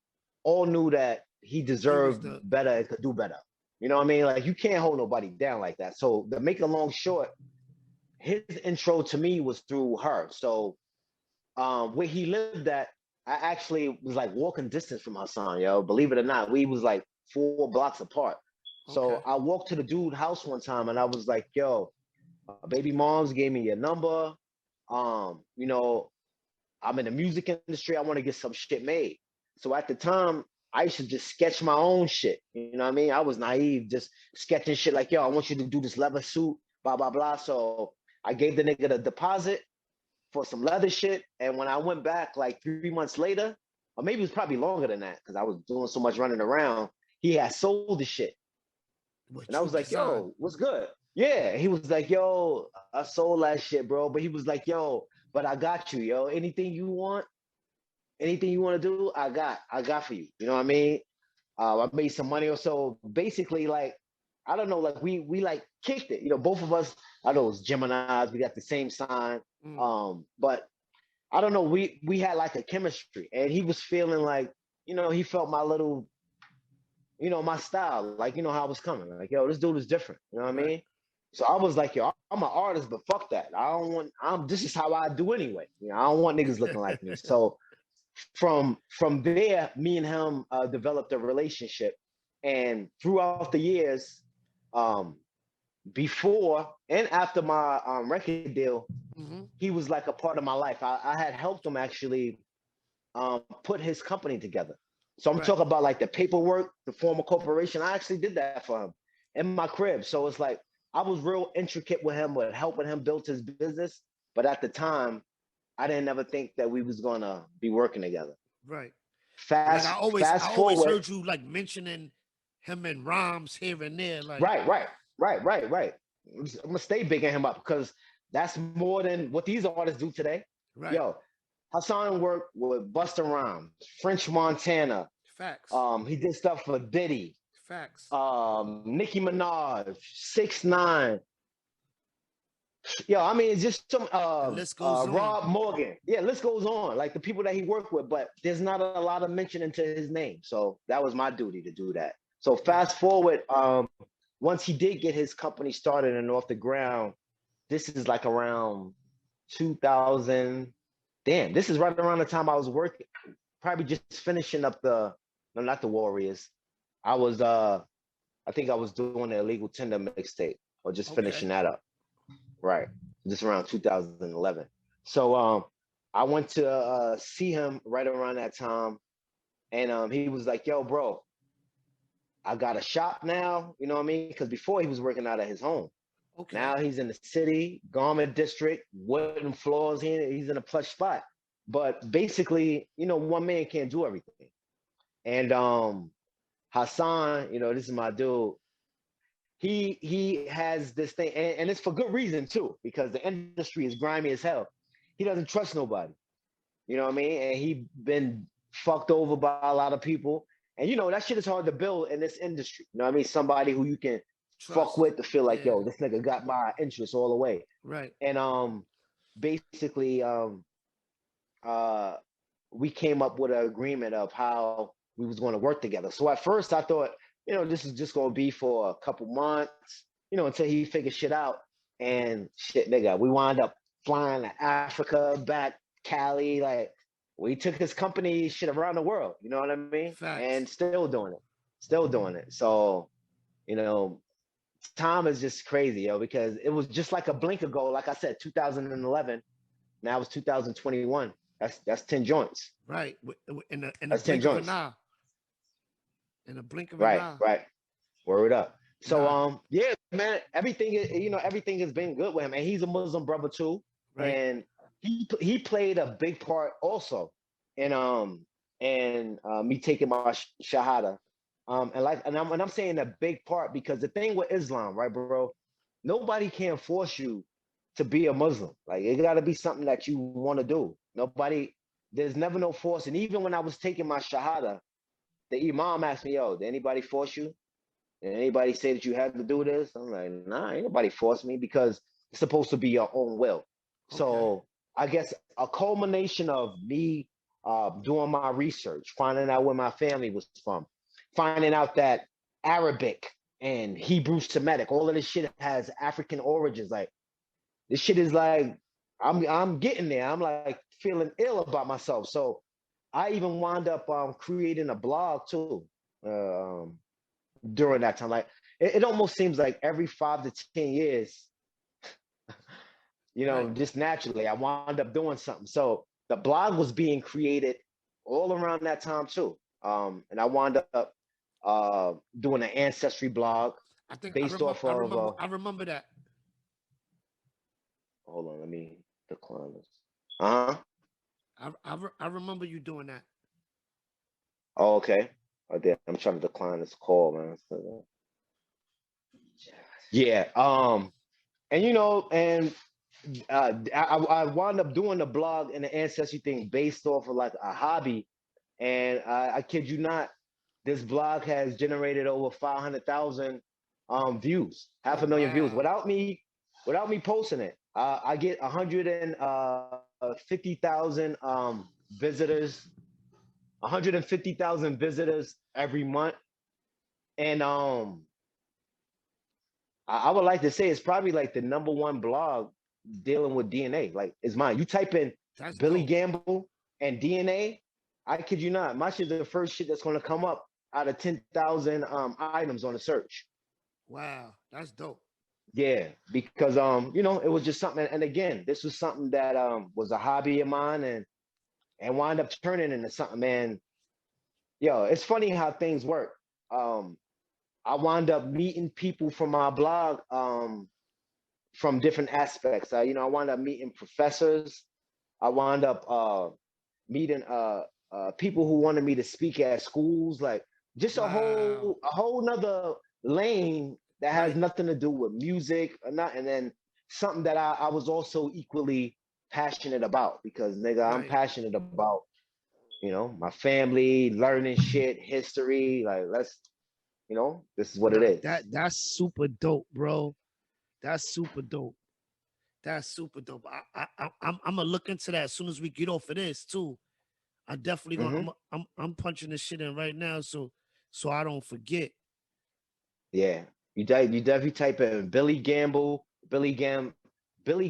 all knew that he He was deserved the better and could do better. You know what I mean? Like, you can't hold nobody down like that. So to make a long short, his intro to me was through her. So where he lived at, I actually was like walking distance from Hassan, yo. Believe it or not, we was like 4 blocks apart. okay. So I walked to the dude's house one time and I was like, yo, baby moms gave me your number. You know, I'm in the music industry. I want to get some shit made. So at the time, I used to just sketch my own shit. You know what I mean? I was naive, just sketching shit like, yo, I want you to do this leather suit, blah, blah, blah. So I gave the nigga the deposit for some leather shit. And when I went back like 3 months later, or maybe it was probably longer than that, because I was doing so much running around, he had sold the shit. And What I you was like, design. yo, what's good? Yeah. He was like, yo, I sold that shit, bro. But he was like, yo, but I got you, yo. Anything you want to do, I got for you. You know what I mean? I made some money or so. Basically, like, I don't know, like we like kicked it. Both of us, I know it's Gemini's, we got the same sign. But I don't know, we had like a chemistry, and he was feeling like, he felt my little, my style, like, how I was coming. Like, yo, this dude is different. You know what I Right. mean? So I was like, yo, I'm an artist, but fuck that. This is how I do anyway. I don't want niggas looking like me. So from there, me and him developed a relationship, and throughout the years, um, before and after my record deal, he was like a part of my life. I had helped him actually put his company together. So I'm Right. talking about like the paperwork, the form a corporation. I actually did that for him in my crib. So it's like I was real intricate with him, with helping him build his business. But at the time, I didn't ever think that we was gonna be working togetger. Right. Like Fast I fast always forward. heard you like mentioning him in rhymes here and there. Like Right. I'm gonna stay bigging him up, because That's more than what these artists do today. Right. Yo, Hassan worked with Busta Rhymes, French Montana. Facts. He did stuff for Diddy, Facts. Nicki Minaj, 6ix9ine. Yo, I mean, it's just some The list goes on. Rob Morgan. Yeah, list goes on. Like the people that he worked with, but there's not a lot of mention into his name. So that was my duty to do that. So Right. fast forward, once he did get his company started and off the ground, this is like around 2000. Damn, this is right around the time I was working, probably just finishing up no, not the Warriors. I was I think I was doing the Illegal Tender mixtape or just Okay. finishing that up. Right. Just around 2011. So I went to see him right around that time. And he was like, yo, bro, I got a shop now. You know what I mean? Because before he was working out of his home. Okay. Now he's in the city, garment district, wooden floors. He's in a plush spot. But basically, you know, one man can't do everything. And Hassan, you know, this is my dude. He has this thing, and it's for good reason too, because the industry is grimy as hell. He doesn't trust nobody. You know what I mean? And he been fucked over by a lot of people. And you know, that shit is hard to build in this industry. You know what I mean? Somebody who you can fuck Trust. with to feel like, Yeah. yo, this nigga got my interest all the way. Right. And basically uh we came up with an agreement of how we was going to work together. So at first I thought, you know, this is just going to be for a couple months, you know, until he figures shit out. And shit, nigga, we wound up flying to Africa, back Cali, like we took his company shit around the world, you know what I mean? Facts. And still doing it. So, you know, time is just crazy, yo, because it was just like a blink ago. Like I said, 2011. Now it's 2021. That's 10 joints. Right. In a That's 10 blink of an joints. eye. In a blink of an Right, eye. right. Word up. So Nah. yeah, man, you know, everything has been good with him. And he's a Muslim brother too. Right. And he played a big part also in me taking my shahada. And I'm saying a big part because the thing with Islam, right, bro? Nobody can force you to be a Muslim. Like it gotta be something that you want to do. There's never no force. And even when I was taking my shahada, the imam asked me, yo, did anybody force you? Did anybody say that you had to do this? I'm like, nah, ain't nobody forced me because it's supposed to be your own will. Okay. So I guess a culmination of me doing my research, finding out where my family was from, finding out that Arabic and Hebrew Semitic, all of this shit has African origins. Like this shit is like I'm getting there. I'm like feeling ill about myself. So I even wound up creating a blog too during that time. Like it almost seems like every 5 to 10 years, you Right. know, just naturally, I wound up doing something. So the blog was being created all around that time too. And I wound up doing an ancestry blog I think I based remember. off I of. remember. I remember that. Hold on, let me decline this. Uh huh. I remember you doing that. Oh, okay. Oh, damn, I'm trying to decline this call, man. Yeah. And you know, and I wound up doing the blog and the ancestry thing based off of like a hobby. And I kid you not, this blog has generated over 500,000 views, half Oh a million views wow. without me posting it. I get 150,000 visitors, 150,000 visitors every month. And I would like to say it's probably like the number one blog dealing with DNA. Like it's mine. You type in That's Billy dope. Gamble and DNA, I kid you not, my shit's the first shit that's gonna come up out of 10,000 items on the search. Wow. That's dope. Yeah, because you know, it was just something. And again, this was something that was a hobby of mine and wound up turning into something. Man, yo, it's funny how things work. Um, I wound up meeting people from my blog from different aspects. You know, I wound up meeting professors. I wound up meeting people who wanted me to speak at schools, like just Wow. a whole nother lane that has Right. nothing to do with music or not. And then something that I was also equally passionate about because nigga, I'm Right. passionate about, my family, learning shit, history. Like this is what it Nah, is. that's super dope, bro. That's super dope. That's super dope. I'm gonna look into that as soon as we get off of this too. I definitely gonna. Hmm. I'm punching this shit in right now, so I don't forget. Yeah. You definitely type in Billy Gamble, Billy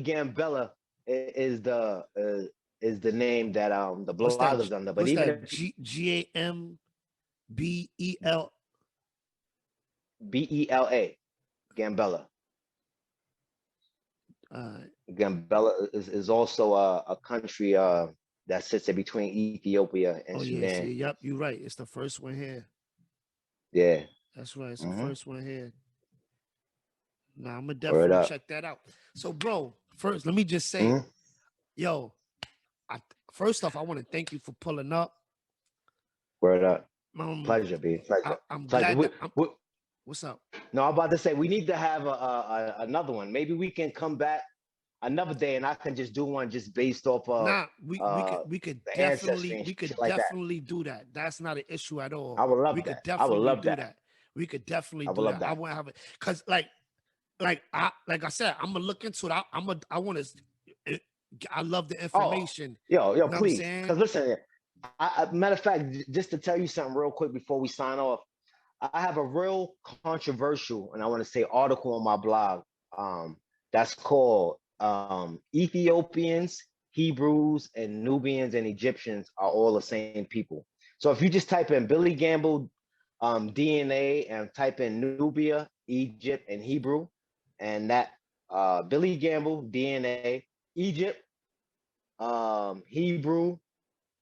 Gambella is the name that the What's blog that? is under. But What's even that? if GAMBEL. Bela Gambella. Uh, Gambella is also a country that sits in between Ethiopia and oh yeah, Sudan. see, yep, you're right. It's the first one here. Yeah. That's right. It's the Hmm. first one here. Nah, I'm gonna Word definitely up. check that out. So, bro, first, let me just say, Hmm. yo, I first off, I want to thank you for pulling up. Word up. Um, Pleasure, B. Pleasure. I'm Pleasure. glad that what's up? No, I'm about to say we need to have another one. Maybe we can come back another day and I can just do one just based off of Nah, we could the ancestry definitely and shit like that. do that. That's not an issue at all. I would We love could that. I would definitely love do that. that. We could definitely I would do love that. I that. want to have it because like I said, I'm gonna look into it. I want to. I love the Oh, information. yo, You know what I'm please. Because saying? listen, matter of fact, just to tell you something real quick before we sign off, I have a real controversial, and I want to say article on my blog. That's called Ethiopians, Hebrews, and Nubians and Egyptians are all the same people. So if you just type in Billy Gamble DNA and type in Nubia, Egypt, and Hebrew, and that Billy Gamble DNA, Egypt, Hebrew,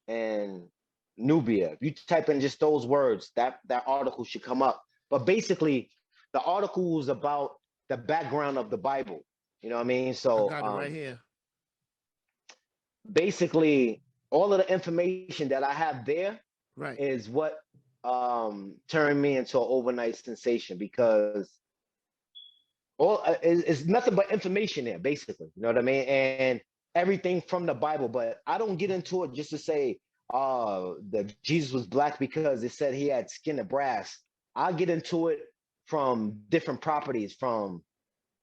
and Nubia. If you type in just those words, that article should come up. But basically, the article is about the background of the Bible. You know what I mean? I So got it right here. basically, all of the information that I have there Right. is what turned me into an overnight sensation because it's nothing but information there, basically. You know what I mean? And everything from the Bible. But I don't get into it just to say that Jesus was black because it said he had skin of brass. I get into it from different properties, from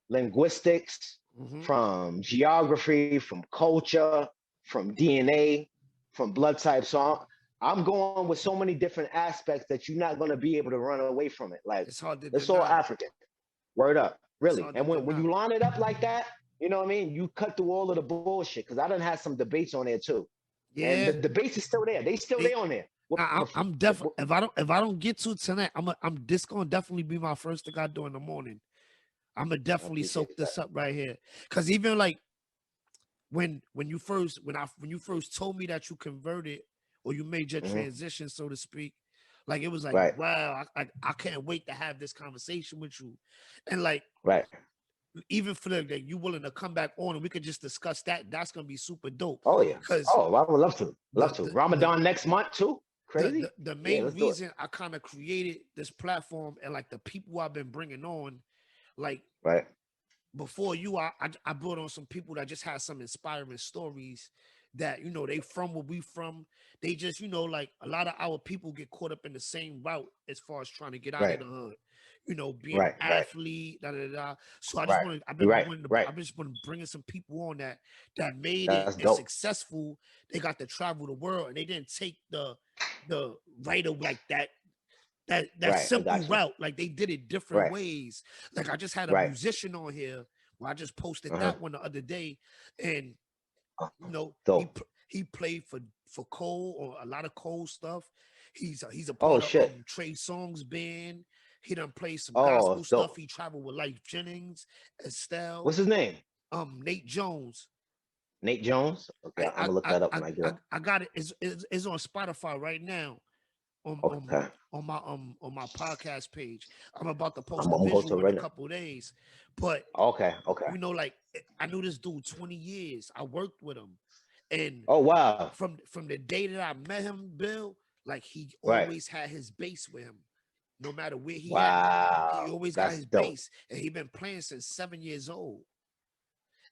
linguistics, Mm-hmm. from geography, from culture, from DNA, from blood type. So I'm going with so many different aspects that you're not going to be able to run away from it. Like, It's hard to it's all deny. African. Word up, It's really. hard to And when deny. you line it up like that, you know what I mean? You cut through all of the bullshit because I done had some debates on there too, and the Yeah. debates is still there. They still They, there on there. What, I'm definitely if I don't get to it tonight, I'm this gonna definitely be my first thing I do in the morning. I'm gonna I definitely soak appreciate that. this up right here, cause even like when you first told me that you converted or you made your Hmm. transition, so to speak, like it was like Right, wow, I can't wait to have this conversation with you, and like right. even for that you willing to come back on and we could just discuss that. That's gonna be super dope, Oh yeah. cause Oh, I would love to. the Love to. the the Ramadan next month too. Crazy. the Yeah, main let's do it. reason I kind of created this platform and like the people I've been bringing on, like Right, before you, I brought on some people that just had some inspiring stories that they from where we from. They just like a lot of our people get caught up in the same route as far as trying to get out of right, the hood. Being an right, right, athlete, da, da, da. So I just right. wanted, You're right, right. I've just been bringing some people on that made it That's and dope. successful. They got to travel the world and they didn't take the right of like that Right, I simple got you. route. Like they did it different Right, ways. Like I just had a right. musician on here. Well, I just posted Uh-huh. that one the other day, and Uh-huh. he Dope. he played for Cole or a lot of Cole stuff. He's a Oh part of shit. Trey Songz band. He done played some Oh, gospel stuff. dope. He traveled with Life Jennings, Estelle, What's his name? Nate Jones. Nate Jones. Okay, I I'm I gonna look I that up I, when I get I up. I got it. It's on Spotify right now. On Okay, on my podcast page. I'm about to I'm post a gonna go to visual in a Reddit. couple of days. But Okay, okay. like I knew this dude 20 years. I worked with him. And Oh wow. from the day that I met him, Bill, like he Right. always had his bass with him. No matter where he at, he Wow. always got That's his dope. bass. And he been playing since 7 years old.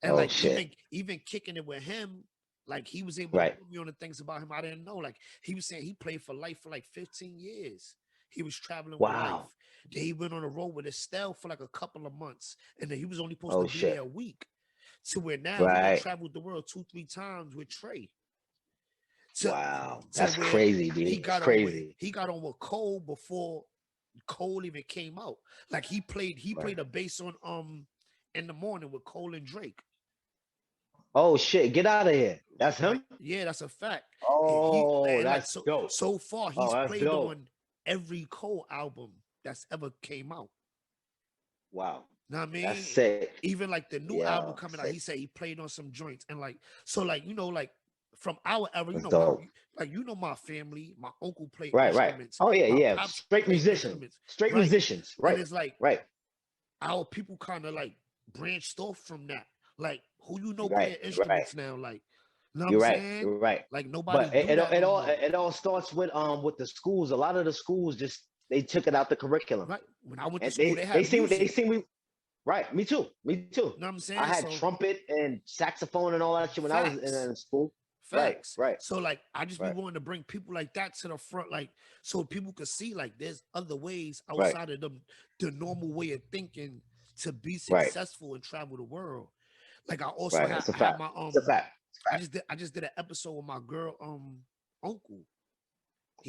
And Oh like shit. even kicking it with him, like he was able to Right. put me on the things about him I didn't know. Like he was saying he played for Life for like 15 years. He was traveling with Wow. Life. Then he went on the road with Estelle for like a couple of months. And then he was only supposed to Oh be shit. there a week. To where now he done Right. traveled the world 2-3 times with Trey. To Wow. to That's where crazy, B. That's crazy. he got on with Cole before Cole even came out. Like he Right. played a bass on In the Morning with Cole and Drake. Oh shit. Get out of here. That's Like, him? yeah, that's a fact. Oh, And like that's dope. so far Oh, he's that's played dope. on every Cole album that's ever came out. Wow. Know what I That's mean? sick. Even like the new album Yeah, coming out, sick. he said he played on some joints and like so like like from our era, That's dope. my family, my uncle played Right, right. instruments, Oh yeah, my yeah. pops Straight played musicians. instruments, Straight right? musicians. And Right. it's like Right. our people kind of like branched off from that. Like who Right. playing Right. instruments now? Like, you know what I'm You're right. saying? You're right. Like nobody But do that no more. it all starts with the schools. A lot of the schools just they took it out the curriculum. Right? When I went to And school, they had they music. seem we right. Me too. Me too. You know what I'm I saying? had So trumpet and saxophone and all that shit when I was facts. in school. Right. Facts. Right. So like I just be Right. wanting to bring people like that to the front, like so people could see like there's other ways Right. outside of the normal way of thinking to be Right. successful and travel the world. Like I also Right. It's a had fact. my It's a fact. I just did an episode with my girl uncle.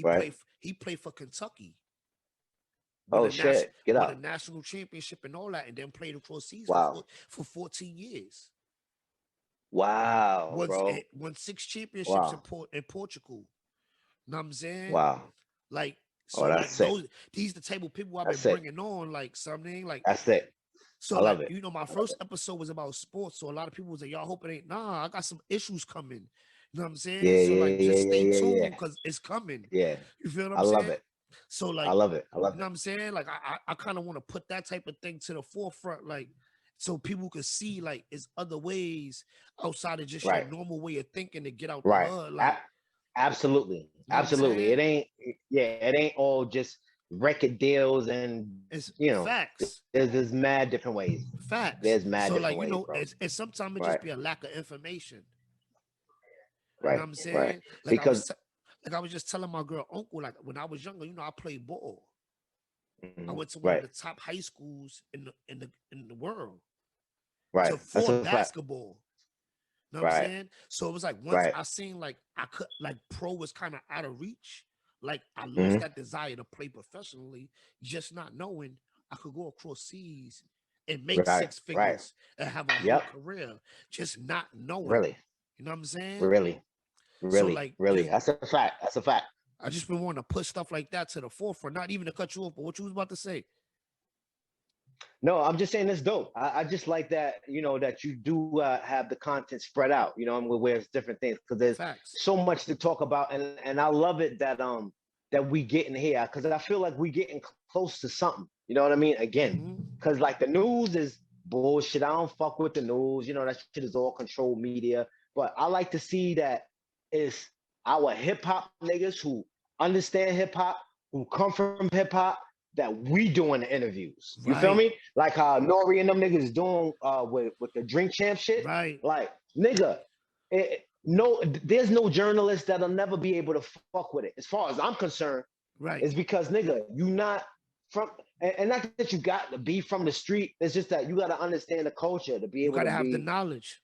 Right. He played for Kentucky, Oh shit. Get won a out. national championship and all that, and then played across seas Wow. for 14 years. Wow, bro. Won 6 championships Wow. in Portugal. Know what I'm saying? Wow. Like Oh, so, that's like sick. these the type of people I've been That's sick. bringing on, like something like That's it. so, I love like it. my I love first it. episode was about sports, so a lot of people was like, "Y'all hope it ain't." Nah, I got some issues coming. You know what I'm saying? Yeah, So yeah, like, yeah, just yeah, stay yeah, yeah. tuned because it's coming. Yeah. You feel what I I'm love saying? it. So I like, love it. I love you know it. what I'm saying? Like, I kind of want to put that type of thing to the forefront, like, so people could see like it's other ways outside of just your Right. normal way of thinking to get out the Right. hood. Like, Absolutely. you know what I'm Absolutely. saying? It ain't all just record deals and It's you know, facts. there's mad different ways. Facts. There's mad So different like, ways, bro. it's sometimes it just Right. be a lack of information. You know Right. what I'm Right. saying? Like Because I was just telling my girl uncle, like when I was younger, I played ball. I went to one of right. the top high schools in the world Right. That's for a fact. basketball. You know what I'm Right. saying? So it was like once Right. I seen like I could like pro was kind of out of reach, like I lost hmm that desire to play professionally, just not knowing I could go across seas and make Right. six Right. figures and have a whole Yep. career, just not knowing. Really. You know what I'm saying? Really. So Really. like Really. just That's a fact. That's a fact. I just been wanting to put stuff like that to the forefront, not even to cut you off, but what you was about to say. No, I'm just saying it's dope. I just like that, that you do have the content spread out, where it's different things because there's Facts. so much to talk about, and I love it that we getting here because I feel like we getting close to something. You know what I mean? Again, Mm-hmm. because like the news is bullshit. I don't fuck with the news. That shit is all controlled media. But I like to see that it's our hip hop niggas who understand hip hop, who come from hip hop that we doing the interviews. You feel Right. me? Like how Nori and them niggas doing with the drink champ shit. Right. Like nigga, no, there's no journalist that'll never be able to fuck with it. As far as I'm concerned, Right. it's because nigga, you not from, and not that you got to be from the street. It's just that you got to understand the culture to be You able to gotta have the be knowledge.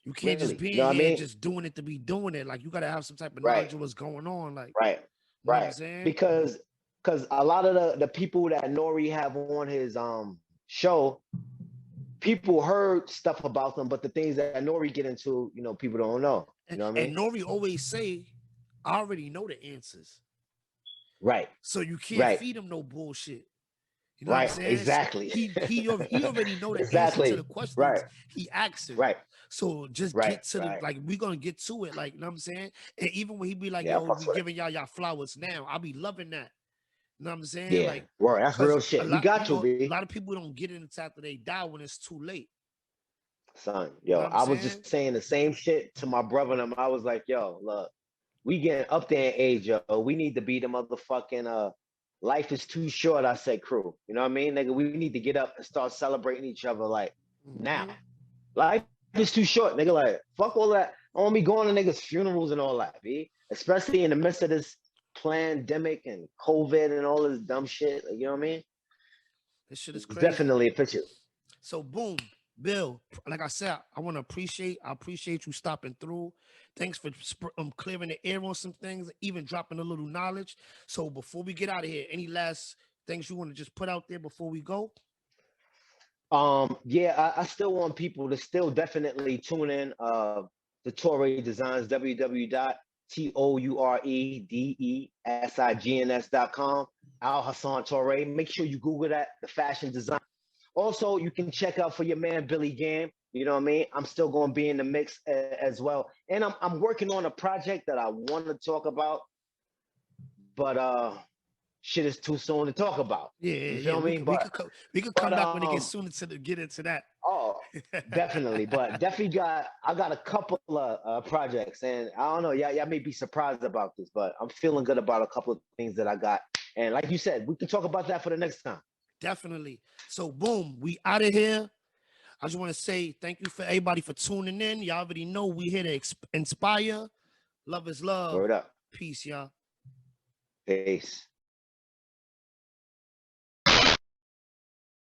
You can't just really. be You know in what I here and mean? just doing it to be doing it. Like you gotta have some type of Right. knowledge of what's going on. Like, Right. you know what I'm Right. saying? Because a lot of the people that Nori have on his show, people heard stuff about them, but the things that Nori get into, people don't know. You know what I mean? And Nori always say, I already know the answers. Right. So you can't Right. feed him no bullshit. You know what I'm Right. saying? So Exactly. he already know the answer to the Exactly. questions Right. he asking. Right. So just Right. get to the Right. like we gonna get to it. Like, you know what I'm saying? And even when he be like, Yeah, I yo, fucks we with it. giving y'all flowers now, I'll be loving that. You know what I'm saying? Yeah. Like, Well, that's because real a shit. We lot, got you, a B. lot of people don't get it until after they die when it's too late. Son, You know yo, what I'm I was saying? just saying the same shit to my brother and them. I was like, yo, look, we getting up there in age, yo. We need to be the motherfucking life is too short, I say crew. You know what I mean? Nigga, we need to get up and start celebrating each other like now. Mm-hmm. Life is too short, nigga. Like, fuck all that. I won't be going to niggas' funerals and all that, B. Especially in the midst of this pandemic and COVID and all this dumb shit. Like, you know what I mean? This shit is It's crazy. definitely a picture. So boom, Bill. Like I said, I appreciate you stopping through. Thanks for clearing the air on some things, even dropping a little knowledge. So before we get out of here, any last things you want to just put out there before we go? Yeah, I still want people to still definitely tune in to Toure Designs, www.touredesigns.com. Al Hassan Toure. Make sure you Google that, the fashion design. Also, you can check out for your man Billy Gam. You know what I mean? I'm still going to be in the mix as well, and I'm working on a project that I want to talk about, but shit is too soon to talk about. Yeah, You yeah. feel me? We could But come back when it gets sooner to get into that. Oh, definitely, but definitely I got a couple of projects, and I don't know, y'all may be surprised about this, but I'm feeling good about a couple of things that I got, and like you said, we can talk about that for the next time. Definitely. So boom, we out of here. I just want to say thank you for everybody for tuning in. Y'all already know we here to inspire. Love is love. Word up. Peace, y'all. Peace.